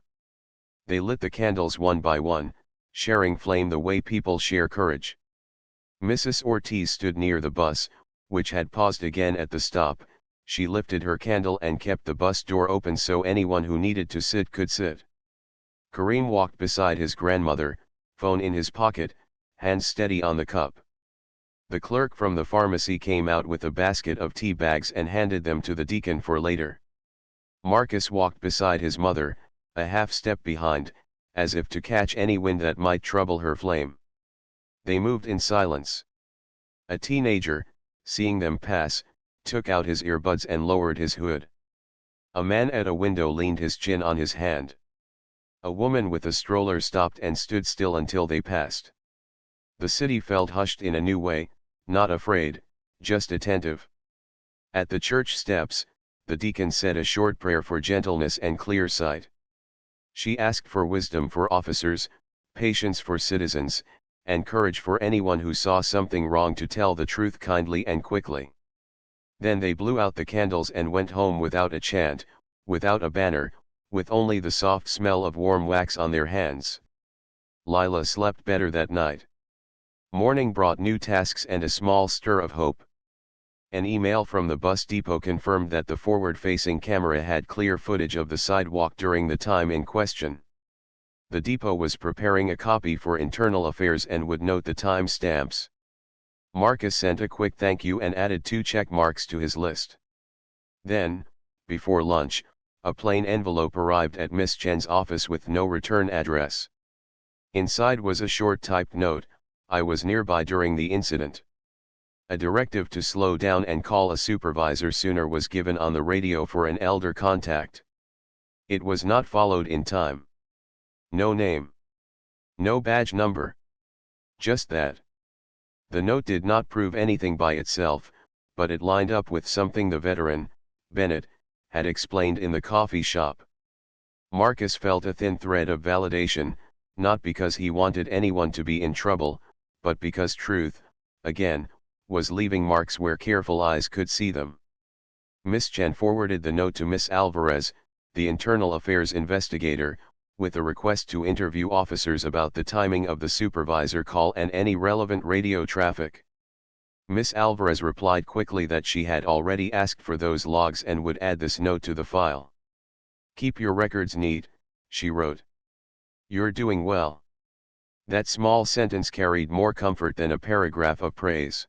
They lit the candles one by one, sharing flame the way people share courage. Mrs. Ortiz stood near the bus, which had paused again at the stop. She lifted her candle and kept the bus door open so anyone who needed to sit could sit. Kareem walked beside his grandmother, phone in his pocket, hands steady on the cup. The clerk from the pharmacy came out with a basket of tea bags and handed them to the deacon for later. Marcus walked beside his mother, a half step behind, as if to catch any wind that might trouble her flame. They moved in silence. A teenager, seeing them pass, took out his earbuds and lowered his hood. A man at a window leaned his chin on his hand. A woman with a stroller stopped and stood still until they passed. The city felt hushed in a new way, not afraid, just attentive. At the church steps, the deacon said a short prayer for gentleness and clear sight. She asked for wisdom for officers, patience for citizens, and courage for anyone who saw something wrong to tell the truth kindly and quickly. Then they blew out the candles and went home without a chant, without a banner, with only the soft smell of warm wax on their hands. Lila slept better that night. Morning brought new tasks and a small stir of hope. An email from the bus depot confirmed that the forward-facing camera had clear footage of the sidewalk during the time in question. The depot was preparing a copy for internal affairs and would note the time stamps. Marcus sent a quick thank you and added 2 check marks to his list. Then, before lunch, a plain envelope arrived at Miss Chen's office with no return address. Inside was a short typed note, "I was nearby during the incident." A directive to slow down and call a supervisor sooner was given on the radio for an elder contact. It was not followed in time. No name. No badge number. Just that. The note did not prove anything by itself, but it lined up with something the veteran, Bennett, had explained in the coffee shop. Marcus felt a thin thread of validation, not because he wanted anyone to be in trouble, but because truth, again, was leaving marks where careful eyes could see them. Miss Chen forwarded the note to Miss Alvarez, the internal affairs investigator, with a request to interview officers about the timing of the supervisor call and any relevant radio traffic. Miss Alvarez replied quickly that she had already asked for those logs and would add this note to the file. "Keep your records neat," she wrote. "You're doing well." That small sentence carried more comfort than a paragraph of praise.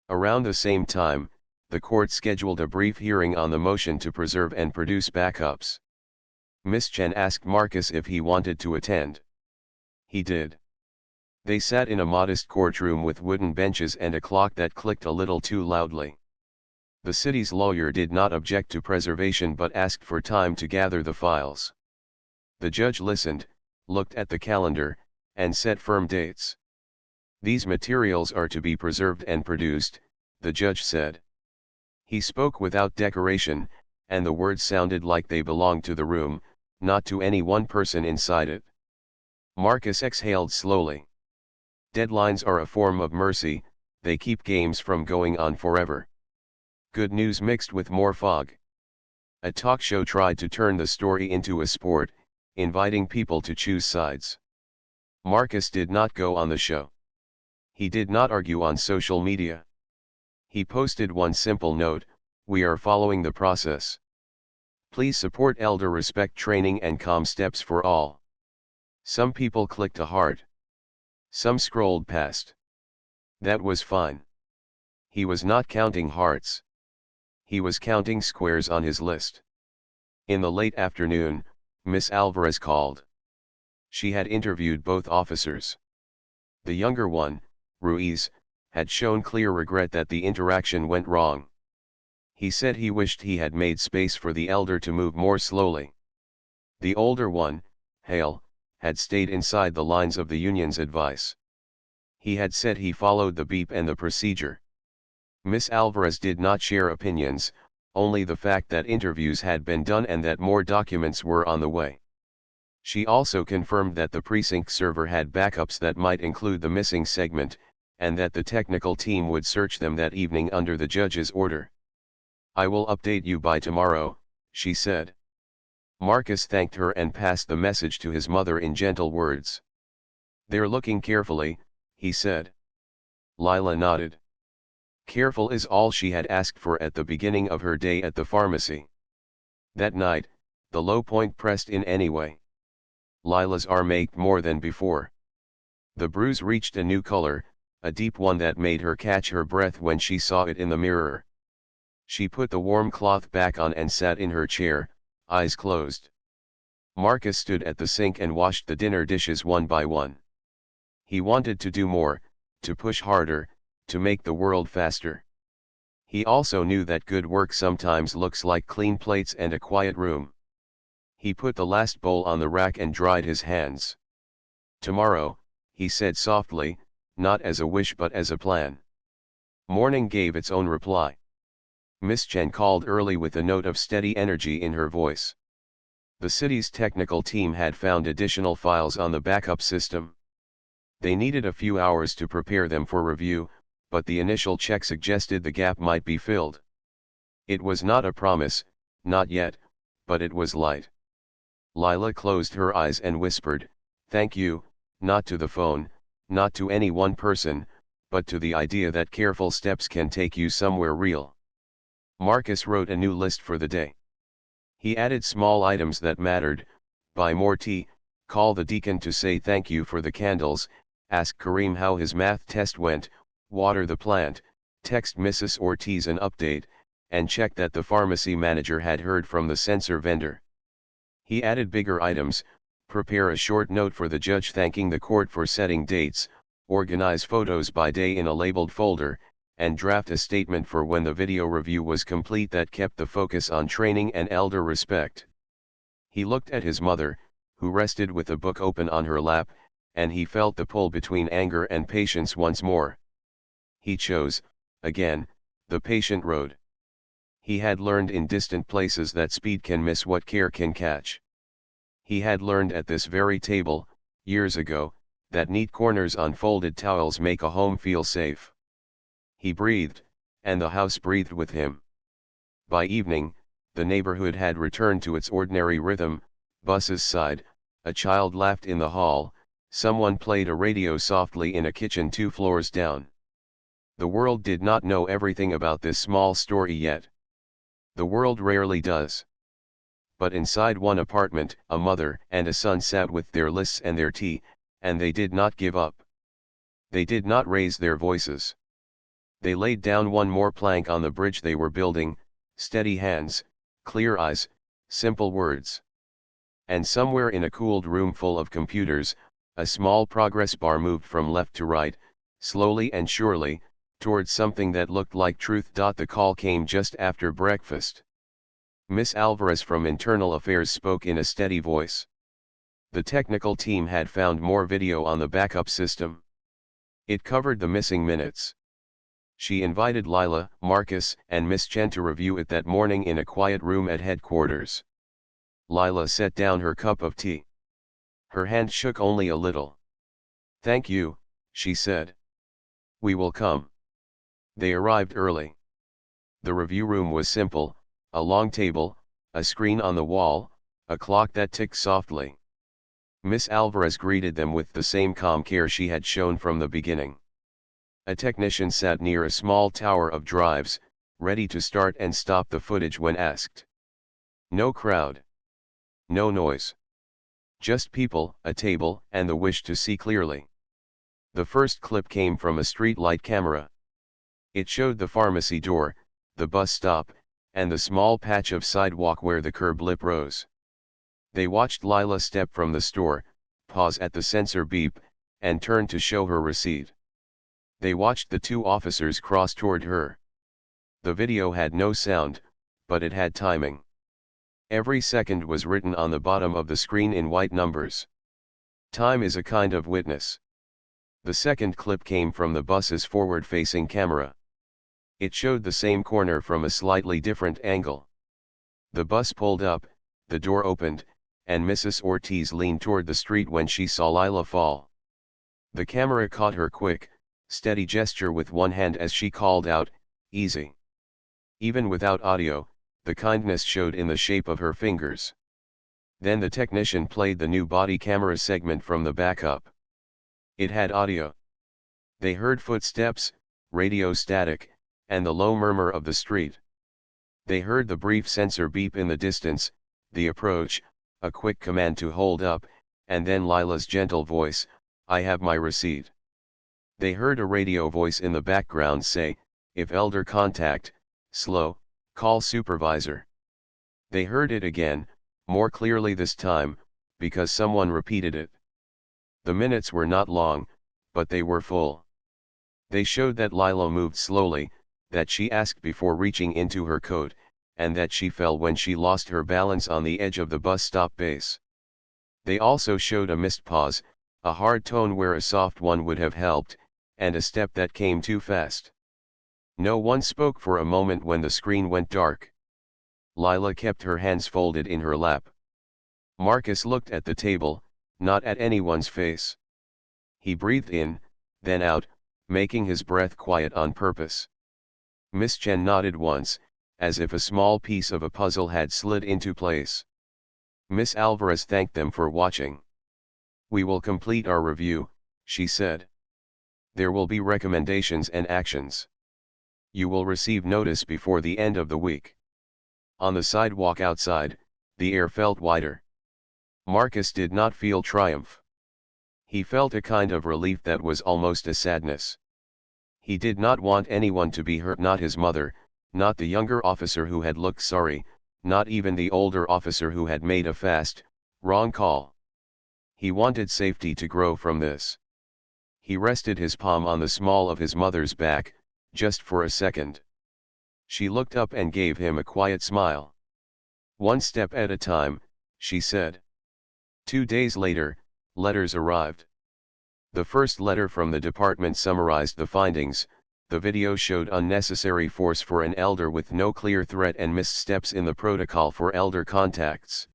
Around the same time, the court scheduled a brief hearing on the motion to preserve and produce backups. Miss Chen asked Marcus if he wanted to attend. He did. They sat in a modest courtroom with wooden benches and a clock that clicked a little too loudly. The city's lawyer did not object to preservation but asked for time to gather the files. The judge listened, looked at the calendar, and set firm dates. "These materials are to be preserved and produced," the judge said. He spoke without decoration, and the words sounded like they belonged to the room, not to any one person inside it. Marcus exhaled slowly. Deadlines are a form of mercy, they keep games from going on forever. Good news mixed with more fog. A talk show tried to turn the story into a sport, inviting people to choose sides. Marcus did not go on the show. He did not argue on social media. He posted one simple note: "We are following the process. Please support elder respect training and calm steps for all." Some people clicked a heart. Some scrolled past. That was fine. He was not counting hearts. He was counting squares on his list. In the late afternoon, Miss Alvarez called. She had interviewed both officers. The younger one, Ruiz, had shown clear regret that the interaction went wrong. He said he wished he had made space for the elder to move more slowly. The older one, Hale, had stayed inside the lines of the union's advice. He had said he followed the beep and the procedure. Miss Alvarez did not share opinions, only the fact that interviews had been done and that more documents were on the way. She also confirmed that the precinct server had backups that might include the missing segment, and that the technical team would search them that evening under the judge's order. "I will update you by tomorrow," she said. Marcus thanked her and passed the message to his mother in gentle words. "They're looking carefully," he said. Lila nodded. Careful is all she had asked for at the beginning of her day at the pharmacy. That night, the low point pressed in anyway. Lila's arm ached more than before. The bruise reached a new color, a deep one that made her catch her breath when she saw it in the mirror. She put the warm cloth back on and sat in her chair, eyes closed. Marcus stood at the sink and washed the dinner dishes one by one. He wanted to do more, to push harder, to make the world faster. He also knew that good work sometimes looks like clean plates and a quiet room. He put the last bowl on the rack and dried his hands. "Tomorrow," he said softly, not as a wish but as a plan. Morning gave its own reply. Miss Chen called early with a note of steady energy in her voice. The city's technical team had found additional files on the backup system. They needed a few hours to prepare them for review, but the initial check suggested the gap might be filled. It was not a promise, not yet, but it was light. Lila closed her eyes and whispered, "Thank you," not to the phone, not to any one person, but to the idea that careful steps can take you somewhere real. Marcus wrote a new list for the day. He added small items that mattered: buy more tea, call the deacon to say thank you for the candles, ask Kareem how his math test went, water the plant, text Mrs. Ortiz an update, and check that the pharmacy manager had heard from the sensor vendor. He added bigger items: prepare a short note for the judge thanking the court for setting dates, organize photos by day in a labeled folder, and draft a statement for when the video review was complete that kept the focus on training and elder respect. He looked at his mother, who rested with a book open on her lap, and he felt the pull between anger and patience once more. He chose, again, the patient road. He had learned in distant places that speed can miss what care can catch. He had learned at this very table, years ago, that neat corners on folded towels make a home feel safe. He breathed, and the house breathed with him. By evening, the neighborhood had returned to its ordinary rhythm. Buses sighed, a child laughed in the hall, someone played a radio softly in a kitchen 2 floors down. The world did not know everything about this small story yet. The world rarely does. But inside one apartment, a mother and a son sat with their lists and their tea, and they did not give up. They did not raise their voices. They laid down one more plank on the bridge they were building: steady hands, clear eyes, simple words. And somewhere in a cooled room full of computers, a small progress bar moved from left to right, slowly and surely, towards something that looked like truth. The call came just after breakfast. Miss Alvarez from Internal Affairs spoke in a steady voice. The technical team had found more video on the backup system. It covered the missing minutes. She invited Lila, Marcus, and Miss Chen to review it that morning in a quiet room at headquarters. Lila set down her cup of tea. Her hand shook only a little. "Thank you," she said. "We will come." They arrived early. The review room was simple: a long table, a screen on the wall, a clock that ticked softly. Miss Alvarez greeted them with the same calm care she had shown from the beginning. A technician sat near a small tower of drives, ready to start and stop the footage when asked. No crowd. No noise. Just people, a table, and the wish to see clearly. The first clip came from a street light camera. It showed the pharmacy door, the bus stop, and the small patch of sidewalk where the curb lip rose. They watched Lila step from the store, pause at the sensor beep, and turn to show her receipt. They watched the 2 officers cross toward her. The video had no sound, but it had timing. Every second was written on the bottom of the screen in white numbers. Time is a kind of witness. The second clip came from the bus's forward-facing camera. It showed the same corner from a slightly different angle. The bus pulled up, the door opened, and Mrs. Ortiz leaned toward the street when she saw Lila fall. The camera caught her quick, steady gesture with one hand as she called out, "Easy." Even without audio, the kindness showed in the shape of her fingers. Then the technician played the new body camera segment from the backup. It had audio. They heard footsteps, radio static, and the low murmur of the street. They heard the brief sensor beep in the distance, the approach, a quick command to hold up, and then Lila's gentle voice, "I have my receipt." They heard a radio voice in the background say, "If elder contact, slow, call supervisor." They heard it again, more clearly this time, because someone repeated it. The minutes were not long, but they were full. They showed that Lila moved slowly, that she asked before reaching into her coat, and that she fell when she lost her balance on the edge of the bus stop base. They also showed a missed pause, a hard tone where a soft one would have helped, and a step that came too fast. No one spoke for a moment when the screen went dark. Lila kept her hands folded in her lap. Marcus looked at the table, not at anyone's face. He breathed in, then out, making his breath quiet on purpose. Miss Chen nodded once, as if a small piece of a puzzle had slid into place. Miss Alvarez thanked them for watching. "We will complete our review," she said. "There will be recommendations and actions. You will receive notice before the end of the week." On the sidewalk outside, the air felt wider. Marcus did not feel triumph. He felt a kind of relief that was almost a sadness. He did not want anyone to be hurt, not his mother, not the younger officer who had looked sorry, not even the older officer who had made a fast, wrong call. He wanted safety to grow from this. He rested his palm on the small of his mother's back, just for a second. She looked up and gave him a quiet smile. "One step at a time," she said. 2 days later, letters arrived. The first letter from the department summarized the findings. The video showed unnecessary force for an elder with no clear threat and missteps in the protocol for elder contacts.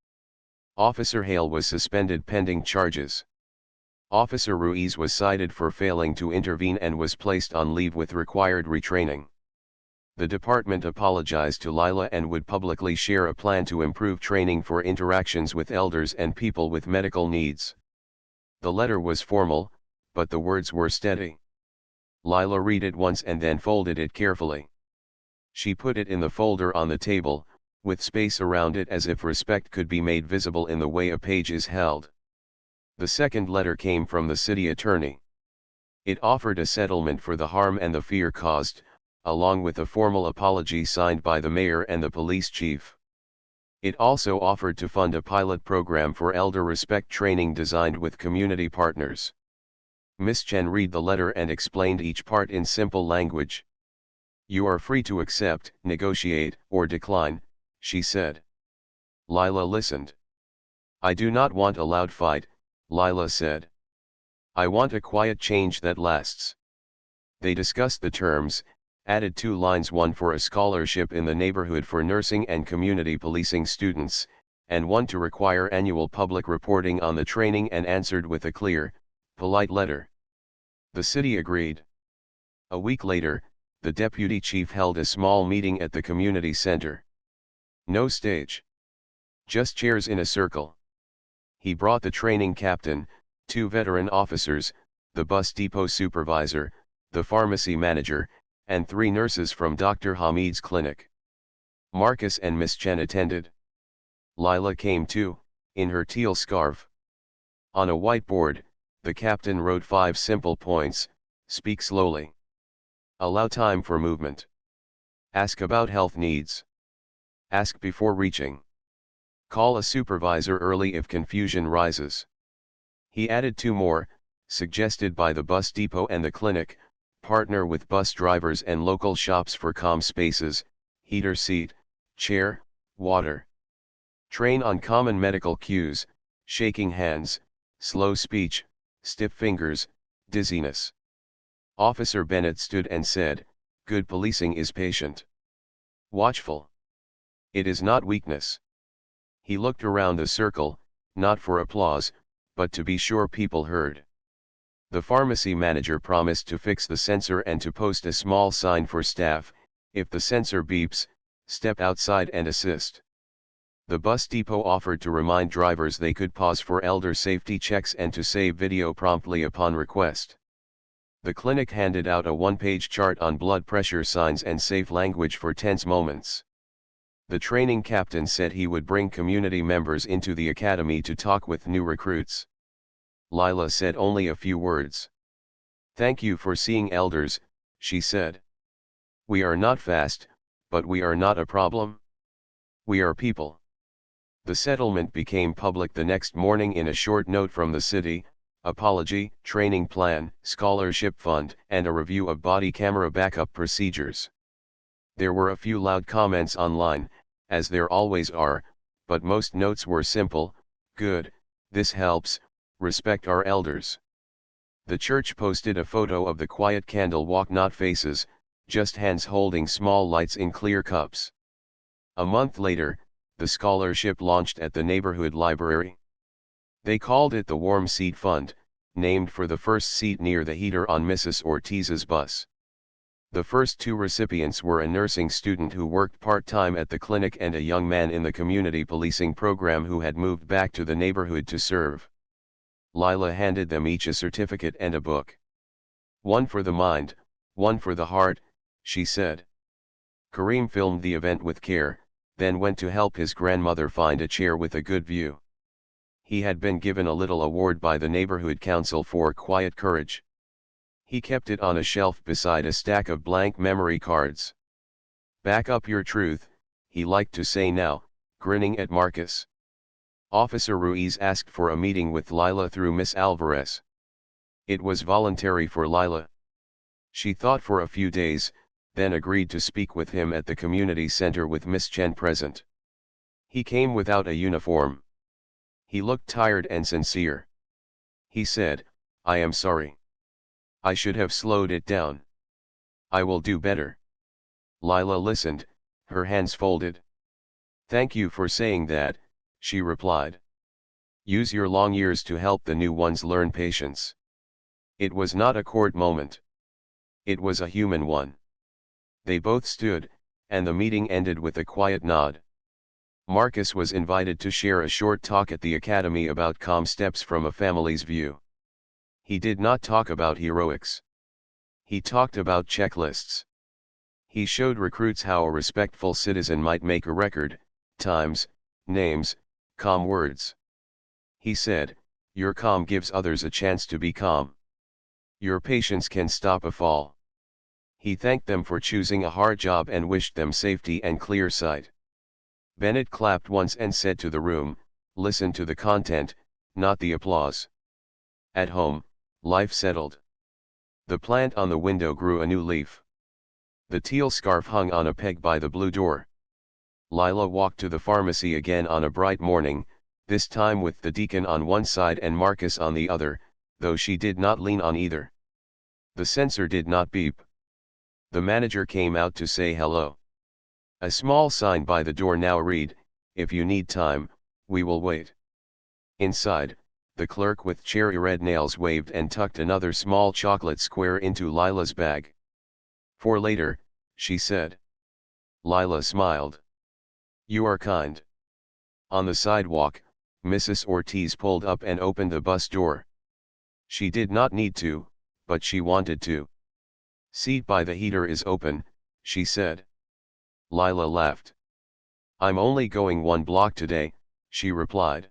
Officer Hale was suspended pending charges. Officer Ruiz was cited for failing to intervene and was placed on leave with required retraining. The department apologized to Lila and would publicly share a plan to improve training for interactions with elders and people with medical needs. The letter was formal, but the words were steady. Lila read it once and then folded it carefully. She put it in the folder on the table, with space around it as if respect could be made visible in the way a page is held. The second letter came from the city attorney. It offered a settlement for the harm and the fear caused, along with a formal apology signed by the mayor and the police chief. It also offered to fund a pilot program for elder respect training designed with community partners. Miss Chen read the letter and explained each part in simple language. "You are free to accept, negotiate, or decline," she said. Lila listened. "I do not want a loud fight," Lila said. "I want a quiet change that lasts." They discussed the terms, added 2 lines, one for a scholarship in the neighborhood for nursing and community policing students, and one to require annual public reporting on the training, and answered with a clear, polite letter. The city agreed. A week later, the deputy chief held a small meeting at the community center. No stage. Just chairs in a circle. He brought the training captain, 2 veteran officers, the bus depot supervisor, the pharmacy manager, and 3 nurses from Dr. Hamid's clinic. Marcus and Miss Chen attended. Lila came too, in her teal scarf. On a whiteboard, the captain wrote 5 simple points: speak slowly. Allow time for movement. Ask about health needs. Ask before reaching. Call a supervisor early if confusion rises. He added 2 more, suggested by the bus depot and the clinic: partner with bus drivers and local shops for calm spaces, heater seat, chair, water. Train on common medical cues, shaking hands, slow speech, stiff fingers, dizziness. Officer Bennett stood and said, "Good policing is patient. Watchful. It is not weakness." He looked around the circle, not for applause, but to be sure people heard. The pharmacy manager promised to fix the sensor and to post a small sign for staff: if the sensor beeps, step outside and assist. The bus depot offered to remind drivers they could pause for elder safety checks and to save video promptly upon request. The clinic handed out a 1-page chart on blood pressure signs and safe language for tense moments. The training captain said he would bring community members into the academy to talk with new recruits. Lila said only a few words. "Thank you for seeing elders," she said. "We are not fast, but we are not a problem. We are people." The settlement became public the next morning in a short note from the city: apology, training plan, scholarship fund, and a review of body camera backup procedures. There were a few loud comments online, as there always are, but most notes were simple: good, this helps, respect our elders. The church posted a photo of the quiet candle walk, not faces, just hands holding small lights in clear cups. A month later, the scholarship launched at the neighborhood library. They called it the Warm Seat Fund, named for the first seat near the heater on Mrs. Ortiz's bus. The first two recipients were a nursing student who worked part-time at the clinic and a young man in the community policing program who had moved back to the neighborhood to serve. Lila handed them each a certificate and a book. "One for the mind, one for the heart," she said. Kareem filmed the event with care, then went to help his grandmother find a chair with a good view. He had been given a little award by the neighborhood council for quiet courage. He kept it on a shelf beside a stack of blank memory cards. "Back up your truth," he liked to say now, grinning at Marcus. Officer Ruiz asked for a meeting with Lila through Miss Alvarez. It was voluntary for Lila. She thought for a few days, then agreed to speak with him at the community center with Miss Chen present. He came without a uniform. He looked tired and sincere. He said, "I am sorry. I should have slowed it down. I will do better." Lila listened, her hands folded. "Thank you for saying that," she replied. "Use your long years to help the new ones learn patience." It was not a court moment. It was a human one. They both stood, and the meeting ended with a quiet nod. Marcus was invited to share a short talk at the academy about calm steps from a family's view. He did not talk about heroics. He talked about checklists. He showed recruits how a respectful citizen might make a record: times, names, calm words. He said, "Your calm gives others a chance to be calm. Your patience can stop a fall." He thanked them for choosing a hard job and wished them safety and clear sight. Bennett clapped once and said to the room, "Listen to the content, not the applause." At home, life settled. The plant on the window grew a new leaf. The teal scarf hung on a peg by the blue door. Lila walked to the pharmacy again on a bright morning, this time with the deacon on one side and Marcus on the other, though she did not lean on either. The sensor did not beep. The manager came out to say hello. A small sign by the door now read, "If you need time, we will wait." Inside, the clerk with cherry red nails waved and tucked another small chocolate square into Lila's bag. "For later," she said. Lila smiled. "You are kind." On the sidewalk, Mrs. Ortiz pulled up and opened the bus door. She did not need to, but she wanted to. "Seat by the heater is open," she said. Lila laughed. "I'm only going 1 block today," she replied.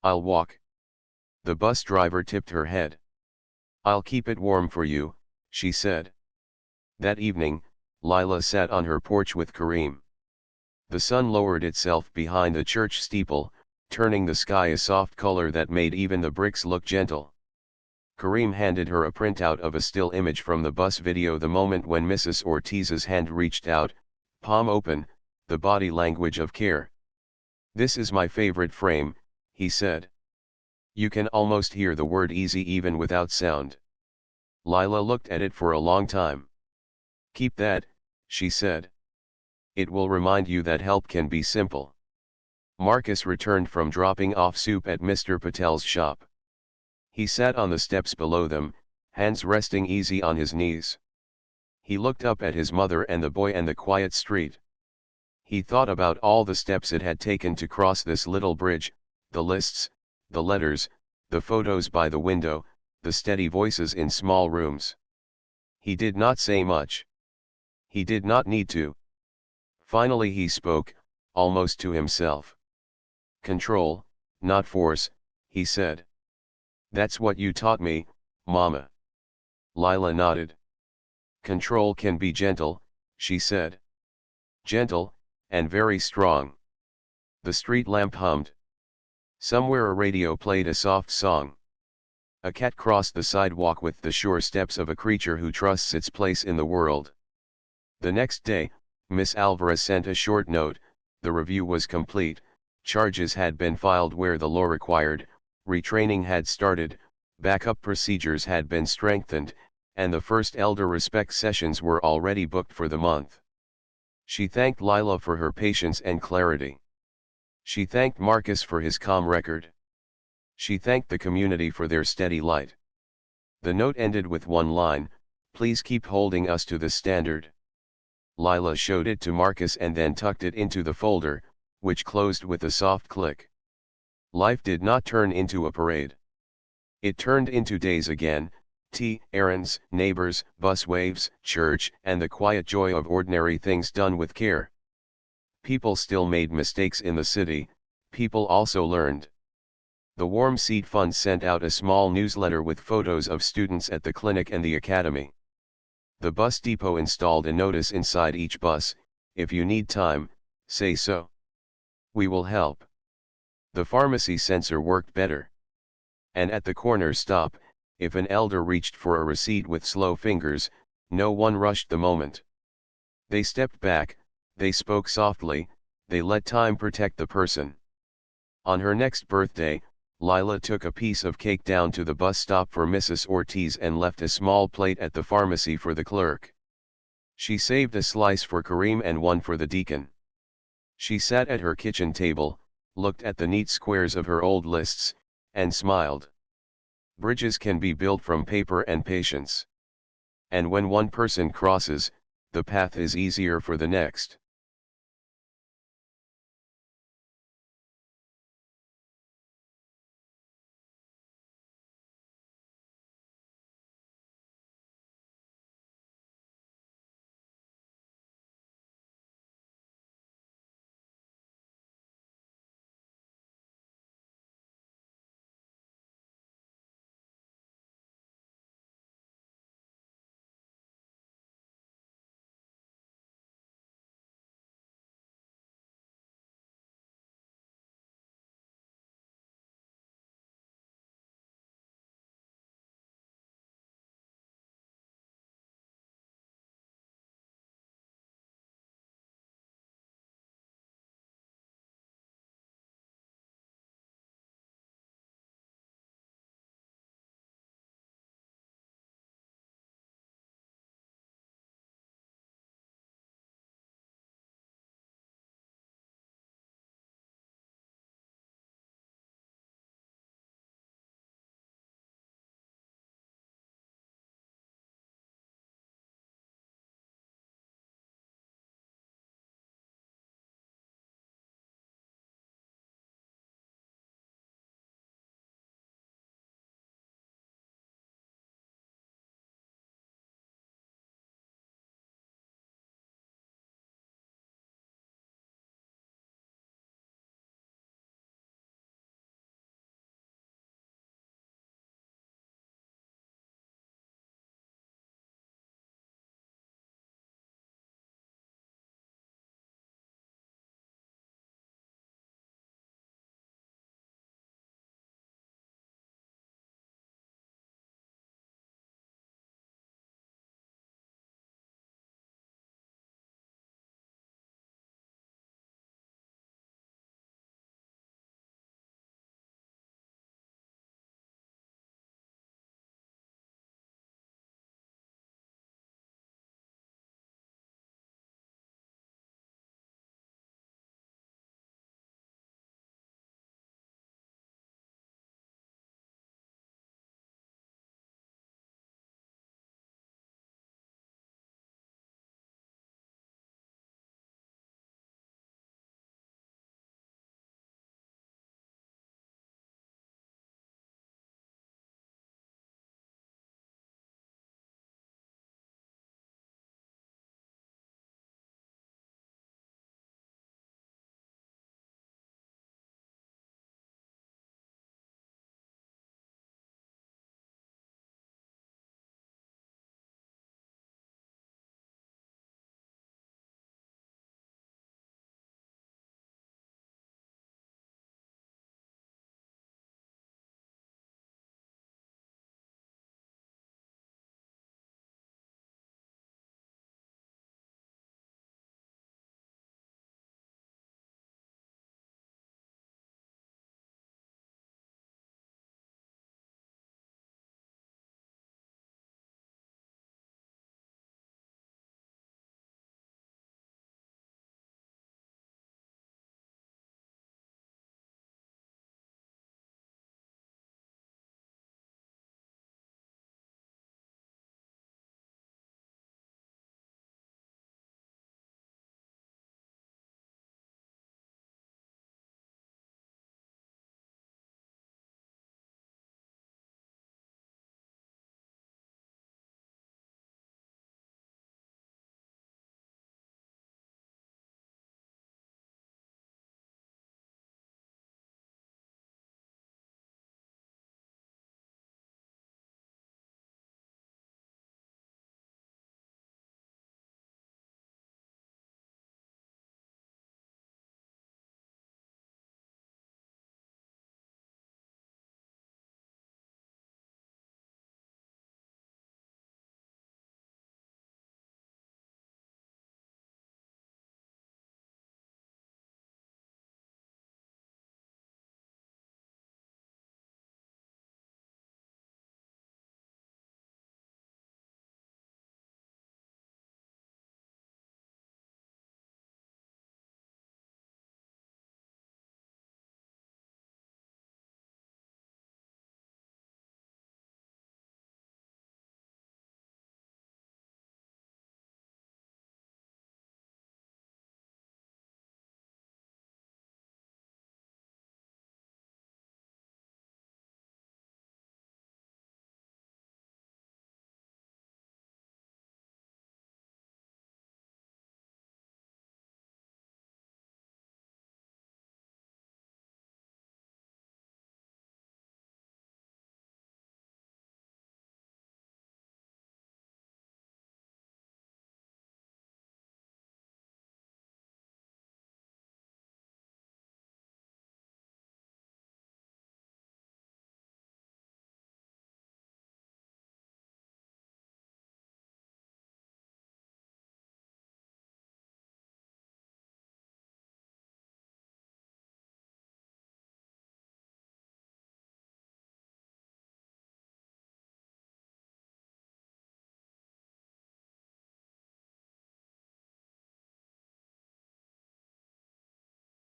"I'll walk." The bus driver tipped her head. "I'll keep it warm for you," she said. That evening, Lila sat on her porch with Kareem. The sun lowered itself behind the church steeple, turning the sky a soft color that made even the bricks look gentle. Kareem handed her a printout of a still image from the bus video the moment when Mrs. Ortiz's hand reached out, palm open, the body language of care. "This is my favorite frame," he said. "You can almost hear the word easy even without sound." Lila looked at it for a long time. "Keep that," she said. "It will remind you that help can be simple." Marcus returned from dropping off soup at Mr. Patel's shop. He sat on the steps below them, hands resting easy on his knees. He looked up at his mother and the boy and the quiet street. He thought about all the steps it had taken to cross this little bridge, the lists, the letters, the photos by the window, the steady voices in small rooms. He did not say much. He did not need to. Finally he spoke, almost to himself. "Control, not force," he said. "That's what you taught me, Mama." Lila nodded. "Control can be gentle," she said. "Gentle, and very strong. The street lamp hummed. Somewhere a radio played a soft song. A cat crossed the sidewalk with the sure steps of a creature who trusts its place in the world. The next day, Miss Alvarez sent a short note. The review was complete, charges had been filed where the law required, retraining had started, backup procedures had been strengthened, and the first elder respect sessions were already booked for the month. She thanked Lila for her patience and clarity. She thanked Marcus for his calm record. She thanked the community for their steady light. The note ended with one line, "Please keep holding us to the standard." Lila showed it to Marcus and then tucked it into the folder, which closed with a soft click. Life did not turn into a parade. It turned into days again, tea, errands, neighbors, bus waves, church, and the quiet joy of ordinary things done with care. People still made mistakes in the city, people also learned. The Warm Seed Fund sent out a small newsletter with photos of students at the clinic and the academy. The bus depot installed a notice inside each bus, "If you need time, say so. We will help." The pharmacy sensor worked better. And at the corner stop, if an elder reached for a receipt with slow fingers, no one rushed the moment. They stepped back, they spoke softly, they let time protect the person. On her next birthday, Lila took a piece of cake down to the bus stop for Mrs. Ortiz and left a small plate at the pharmacy for the clerk. She saved a slice for Kareem and one for the deacon. She sat at her kitchen table, looked at the neat squares of her old lists, and smiled. Bridges can be built from paper and patience. And when one person crosses, the path is easier for the next.